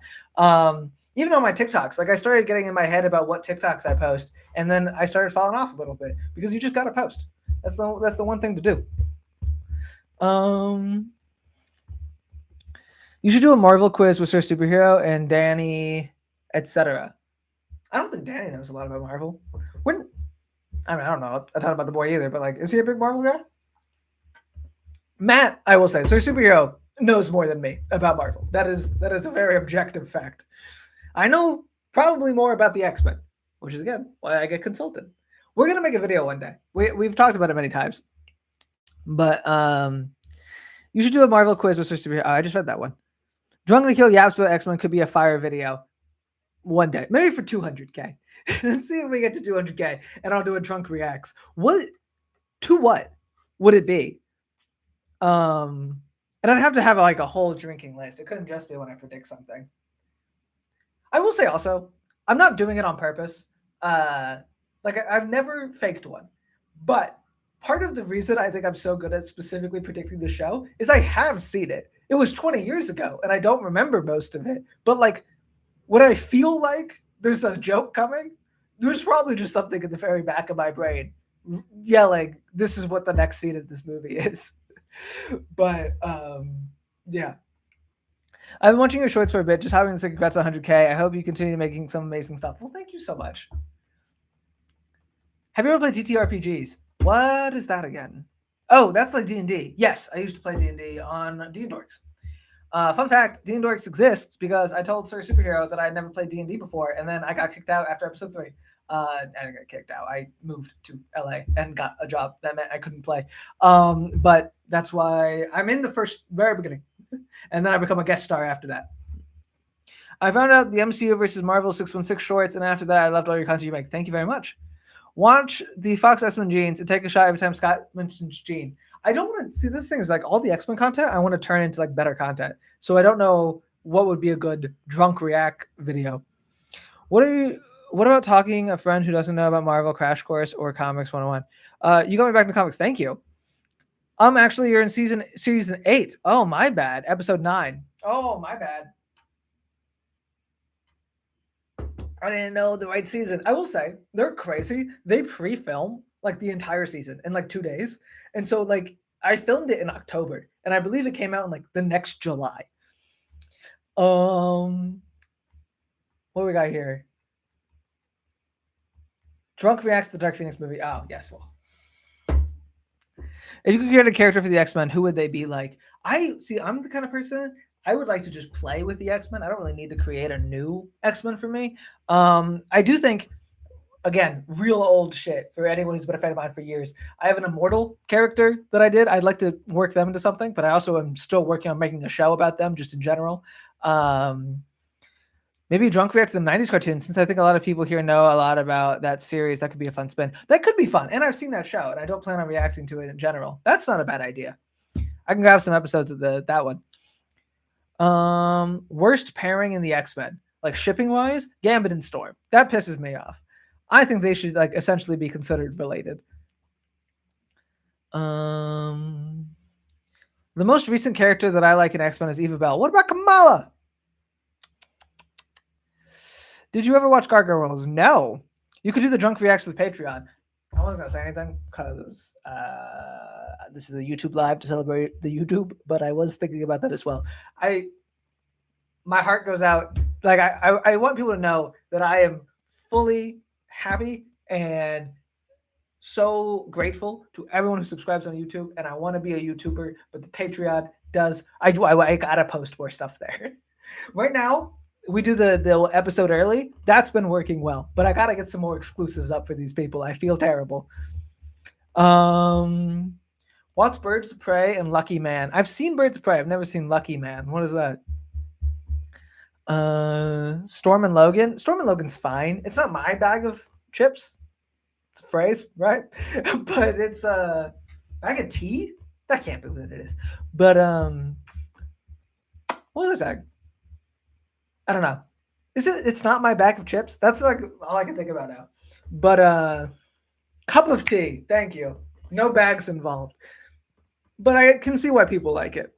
Even on my TikToks, like I started getting in my head about what TikToks I post, and then I started falling off a little bit because you just got to post. That's the one thing to do. You should do a Marvel quiz with Sir Superhero and Danny, etc. I don't think Danny knows a lot about Marvel. I don't know a ton about the boy either, but like, is he a big Marvel guy? Matt, I will say, Sir Superhero knows more than me about Marvel. That is a very objective fact. I know probably more about the X-Men, which is again why I get consulted. We're gonna make a video one day. We've talked about it many times, but you should do a Marvel quiz with Sir Superhero. Oh, I just read that one. Drunk Nikhil yaps about X-Men could be a fire video one day, maybe for 200K. Let's see if we get to 200K, and I'll do a drunk reacts. What would it be? And I'd have to have like a whole drinking list. It couldn't just be when I predict something. I will say also, I'm not doing it on purpose. Like I've never faked one, but part of the reason I think I'm so good at specifically predicting the show is I have seen it. It was 20 years ago, and I don't remember most of it. But like, when I feel like there's a joke coming, there's probably just something in the very back of my brain yelling, "This is what the next scene of this movie is." But yeah. I've been watching your shorts for a bit, just having to say congrats on 100K. I hope you continue making some amazing stuff. Well, thank you so much. Have you ever played TTRPGs? What is that again? Oh, that's like D&D. Yes, I used to play D&D on D&Dorks. Fun fact, D&Dorks exists because I told Sir Superhero that I had never played D&D before, and then I got kicked out after episode 3. I didn't get kicked out. I moved to LA and got a job. That meant I couldn't play. But that's why I'm in the very beginning. And then I become a guest star after that. I found out the MCU versus Marvel 616 shorts, and after that, I loved all your content you make. Thank you very much. Watch the Fox X-Men jeans and take a shot every time Scott mentions Jean. I don't want to see this thing is like all the X-Men content. I want to turn into like better content. So I don't know what would be a good drunk react video. What about talking a friend who doesn't know about Marvel Crash Course or Comics 101? You got me back to comics. Thank you. Actually, you're in season 8. Oh, my bad. Episode 9. Oh, my bad. I didn't know the right season. I will say they're crazy. They pre-film like the entire season in like 2 days, and so like I filmed it in October, and I believe it came out in like the next July. Um, what we got here? Drunk reacts to the Dark Phoenix movie. Oh yes, well, if you could create a character for the X Men, who would they be like? I see. I'm the kind of person I would like to just play with the X Men. I don't really need to create a new X Men for me. I do think again, real old shit for anyone who's been a fan of mine for years. I have an immortal character that I did. I'd like to work them into something, but I also am still working on making a show about them just in general. Um, maybe Drunk Reacts to the 90s cartoon, since I think a lot of people here know a lot about that series. That could be a fun spin. That could be fun. And I've seen that show, and I don't plan on reacting to it in general. That's not a bad idea. I can grab some episodes of that one. Worst pairing in the X-Men, like shipping wise, Gambit and Storm. That pisses me off. I think they should like essentially be considered related. The most recent character that I like in X-Men is Eva Bell. What about Kamala? Did you ever watch Gargoyles? No. You could do the drunk reacts with Patreon. I wasn't gonna say anything because this is a YouTube live to celebrate the YouTube, but I was thinking about that as well. My heart goes out. Like I want people to know that I am fully happy and so grateful to everyone who subscribes on YouTube, and I want to be a YouTuber, but the Patreon does. I gotta post more stuff there. Right now, we do the episode early. That's been working well, but I gotta get some more exclusives up for these people. I feel terrible. Watch Birds of Prey and Lucky Man. I've seen Birds of Prey. I've never seen Lucky Man. What is that? Storm and Logan. Storm and Logan's fine. It's not my bag of chips. It's a phrase, right? But it's a bag of tea. That can't be what it is. But what was I saying? I don't know. Is it? It's not my bag of chips. That's like all I can think about now. But cup of tea. Thank you. No bags involved. But I can see why people like it.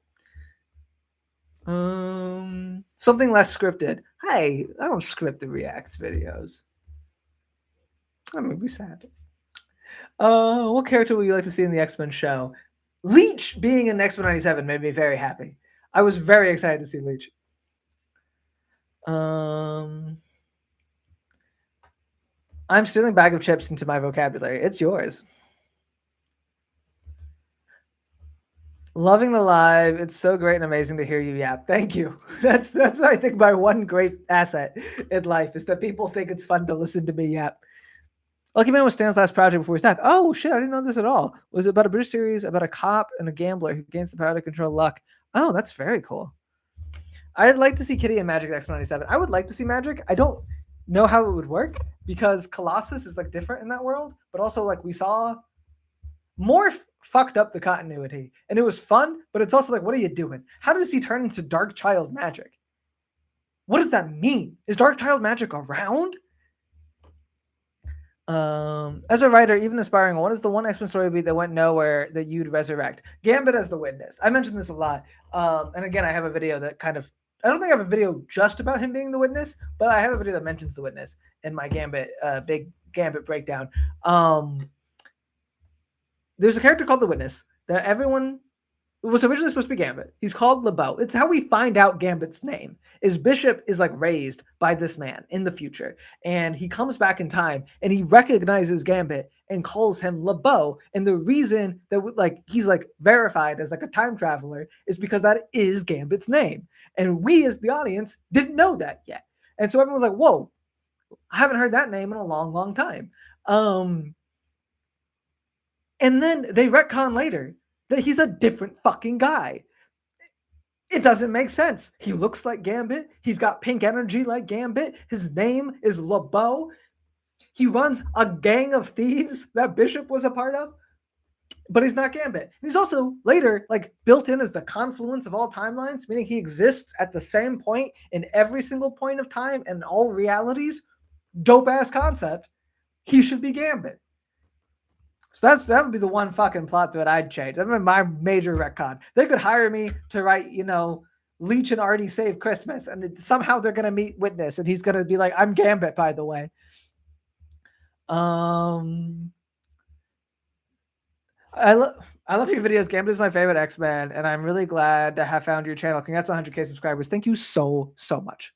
Something less scripted. Hey, I don't script the reacts videos. That made me sad. What character would you like to see in the X-Men show? Leech being in X-Men 97 made me very happy. I was very excited to see Leech. I'm stealing bag of chips into my vocabulary. It's yours. Loving the live. It's so great and amazing to hear you yap. Thank you. That's I think my one great asset in life is that people think it's fun to listen to me yap. Lucky Man was Stan's last project before he died. Oh shit, I didn't know this at all. It was about a British series about a cop and a gambler who gains the power to control luck. Oh, that's very cool. I'd like to see Kitty and Magic X-Men 97. I would like to see Magic. I don't know how it would work because Colossus is like different in that world, but also like we saw Morph fucked up the continuity, and it was fun, but it's also like, what are you doing? How does he turn into Dark Child Magic? What does that mean? Is Dark Child Magic around? As a writer, even aspiring, what is the one X-Men story beat that went nowhere that you'd resurrect? Gambit as the witness. I mentioned this a lot. And again, I have a video that kind of, I don't think I have a video just about him being the witness, but I have a video that mentions the witness in my Gambit, big Gambit breakdown. There's a character called the Witness that everyone was originally supposed to be Gambit. He's called LeBeau. It's how we find out Gambit's name. Is Bishop is like raised by this man in the future, and he comes back in time and he recognizes Gambit and calls him LeBeau. And the reason that like he's like verified as like a time traveler is because that is Gambit's name, and we as the audience didn't know that yet. And so everyone was like, "Whoa, I haven't heard that name in a long, long time." And then they retcon later that he's a different fucking guy. It doesn't make sense. He looks like Gambit. He's got pink energy like Gambit. His name is LeBeau. He runs a gang of thieves that Bishop was a part of, but he's not Gambit. He's also later like built in as the confluence of all timelines, meaning he exists at the same point in every single point of time and all realities. Dope ass concept. He should be Gambit. So that would be the one fucking plot that I'd change. That would be my major retcon. They could hire me to write, Leech and Artie save Christmas, and somehow they're gonna meet Witness, and he's gonna be like, "I'm Gambit, by the way." Um, I love. I love your videos. Gambit is my favorite X-Men, and I'm really glad to have found your channel. Congrats on 100K subscribers. Thank you so much.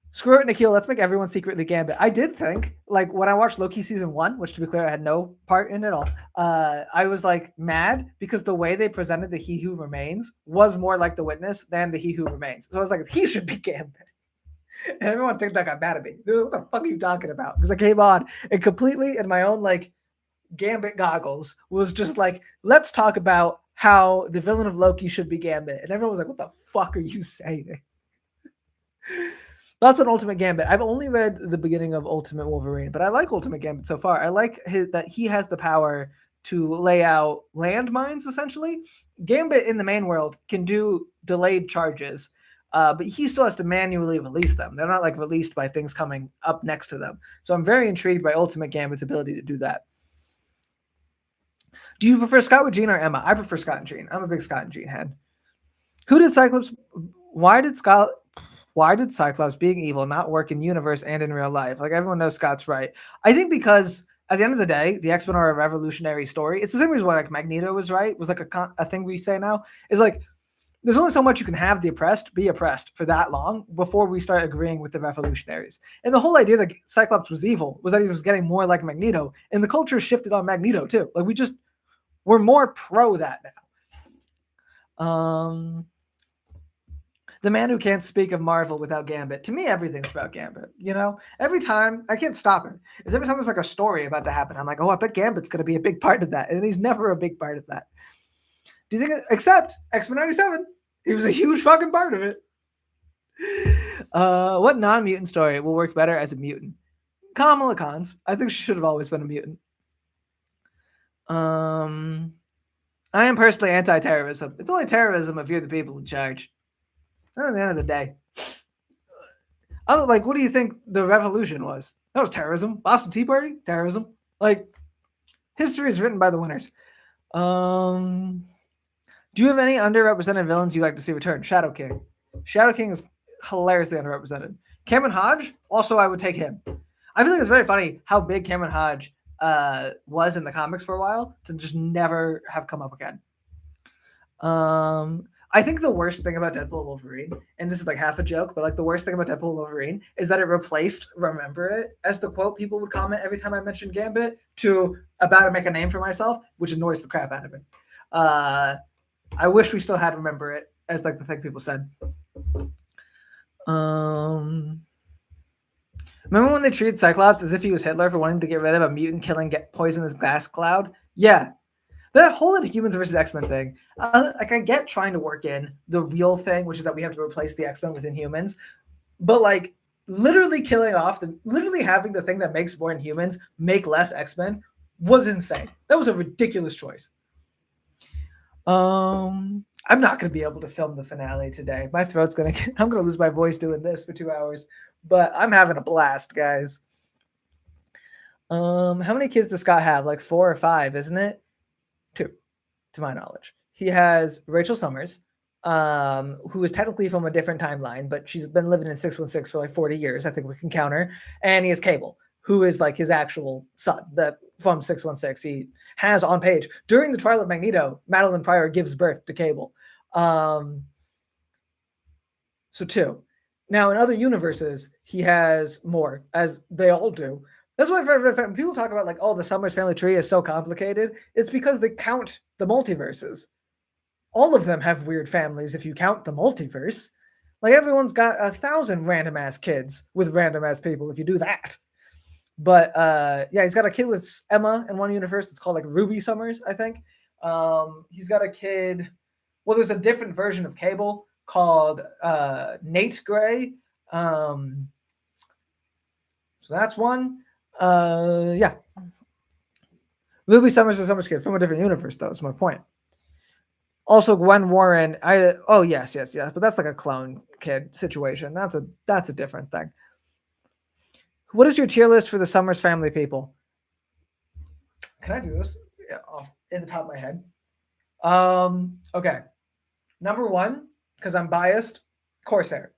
Screw it, Nikhil. Let's make everyone secretly Gambit. I did think, like, when I watched Loki season 1, which to be clear, I had no part in at all. I was like mad because the way they presented the He Who Remains was more like the Witness than the He Who Remains. So I was like, he should be Gambit. And everyone on TikTok got mad at me. What the fuck are you talking about? Because I came on and completely in my own like Gambit goggles was just like, let's talk about how the villain of Loki should be Gambit. And everyone was like, what the fuck are you saying? That's an Ultimate Gambit. I've only read the beginning of Ultimate Wolverine, but I like Ultimate Gambit so far. I like that he has the power to lay out landmines, essentially. Gambit in the main world can do delayed charges, but he still has to manually release them. They're not like released by things coming up next to them. So I'm very intrigued by Ultimate Gambit's ability to do that. Do you prefer Scott with Jean or Emma? I prefer Scott and Jean. I'm a big Scott and Jean head. Who did Cyclops? Why did Cyclops being evil not work in universe and in real life? Like, everyone knows Scott's right. I think because at the end of the day, the X-Men are a revolutionary story. It's the same reason why like Magneto was right. Was like a thing we say now is like, there's only so much you can have the oppressed be oppressed for that long before we start agreeing with the revolutionaries. And the whole idea that Cyclops was evil was that he was getting more like Magneto, and the culture shifted on Magneto too. Like, we're more pro that now. The man who can't speak of Marvel without Gambit. To me, everything's about Gambit. You know, every time I can't stop it. Is every time there's like a story about to happen, I'm like, oh, I bet Gambit's going to be a big part of that, and he's never a big part of that. Do you think? Except X-Men '97, he was a huge fucking part of it. What non-mutant story will work better as a mutant? Kamala Khan's. I think she should have always been a mutant. I am personally anti-terrorism. It's only terrorism if you're the people in charge. At the end of the day. Like, what do you think the revolution was? That was terrorism. Boston Tea Party? Terrorism. Like, history is written by the winners. Do you have any underrepresented villains you'd like to see return? Shadow King. Shadow King is hilariously underrepresented. Cameron Hodge, also I would take him. I feel like it's very funny how big Cameron Hodge was in the comics for a while to just never have come up again. I think the worst thing about Deadpool and Wolverine, and this is like half a joke, but like the worst thing about Deadpool and Wolverine is that it replaced "Remember It" as the quote people would comment every time I mentioned Gambit to "about to make a name for myself," which annoys the crap out of me. I wish we still had "Remember It" as like the thing people said. Remember when they treated Cyclops as if he was Hitler for wanting to get rid of a mutant killing poisonous gas cloud? Yeah. That whole Inhumans versus X-Men thing, like, I get trying to work in the real thing, which is that we have to replace the X-Men with Inhumans, but like literally literally having the thing that makes more Inhumans make less X-Men was insane. That was a ridiculous choice. I'm not going to be able to film the finale today. I'm going to lose my voice doing this for 2 hours, but I'm having a blast, guys. How many kids does Scott have? Like 4 or 5, isn't it? 2, to my knowledge. He has Rachel Summers, who is technically from a different timeline, but she's been living in 616 for like 40 years. I think we can count her. And he has Cable, who is like his actual son that from 616. He has on page during the trial of Magneto, Madeline Pryor gives birth to Cable. So 2. Now in other universes, he has more, as they all do. That's why when people talk about like, oh, the Summers family tree is so complicated, it's because they count the multiverses. All of them have weird families if you count the multiverse. Like, everyone's got 1,000 random ass kids with random ass people if you do that. But yeah, he's got a kid with Emma in one universe. It's called like Ruby Summers, I think. He's got a kid. Well, there's a different version of Cable called Nate Gray. So that's one. Yeah. Ruby Summers is Summers kid from a different universe, though, is my point. Also, Gwen Warren, yes, but that's like a clone kid situation. That's a different thing. What is your tier list for the Summers family people? Can I do this? Yeah, off in the top of my head. Okay. Number 1, because I'm biased, Corsair.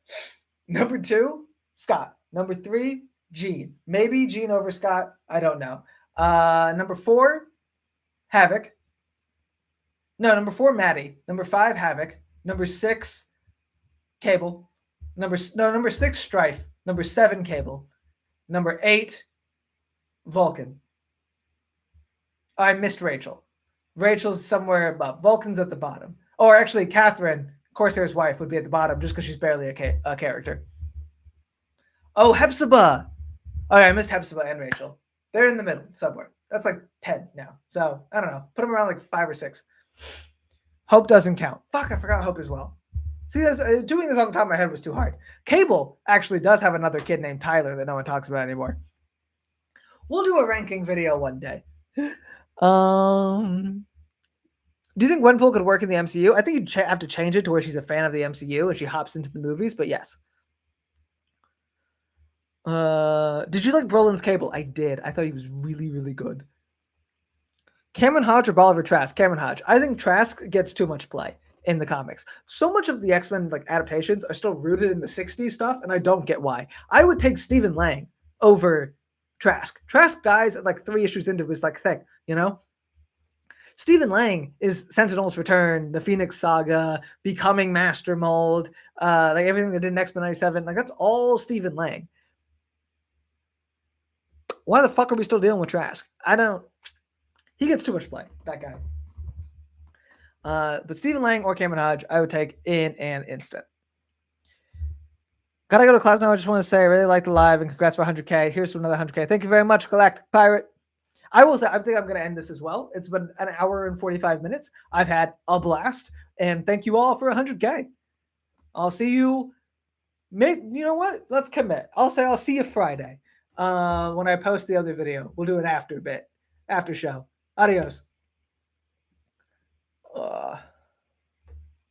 Number 2, Scott. Number 3, Gene. Maybe Gene over Scott. I don't know. Number 4, Havoc. No, number 4, Maddie. Number 5, Havoc. Number 6, Cable. Number 6, Strife. Number 7, Cable. Number 8, Vulcan. I missed Rachel. Rachel's somewhere above. Vulcan's at the bottom. Or actually, Catherine, Corsair's wife, would be at the bottom just because she's barely a character. Oh, Hepzibah. Oh, yeah, I missed Hepzibah and Rachel. They're in the middle somewhere. That's like 10 now. So, I don't know. Put them around like 5 or 6. Hope doesn't count. Fuck, I forgot Hope as well. See, doing this off the top of my head was too hard. Cable actually does have another kid named Tyler that no one talks about anymore. We'll do a ranking video one day. Do you think Gwenpool could work in the MCU? I think you'd have to change it to where she's a fan of the MCU and she hops into the movies, but yes. Did you like Brolin's Cable? I did. I thought he was really, really good. Cameron Hodge or Bolivar Trask? Cameron Hodge. I think Trask gets too much play in the comics. So much of the X-Men like adaptations are still rooted in the 60s stuff, and I don't get why. I would take Stephen Lang over Trask. Trask dies at like 3 issues into his like thing, you know? Stephen Lang is Sentinel's Return, the Phoenix Saga, Becoming Master Mold, like everything they did in X-Men 97. Like that's all Stephen Lang. Why the fuck are we still dealing with Trask? I don't. He gets too much play, that guy. But Stephen Lang or Cameron Hodge, I would take in an instant. Gotta go to class now. I just want to say I really like the live and congrats for 100K. Here's to another 100K. Thank you very much, Galactic Pirate. I will say, I think I'm going to end this as well. It's been an hour and 45 minutes. I've had a blast. And thank you all for 100K. I'll see you. Maybe, you know what? Let's commit. I'll say I'll see you Friday when I post the other video. We'll do an after show. Adios.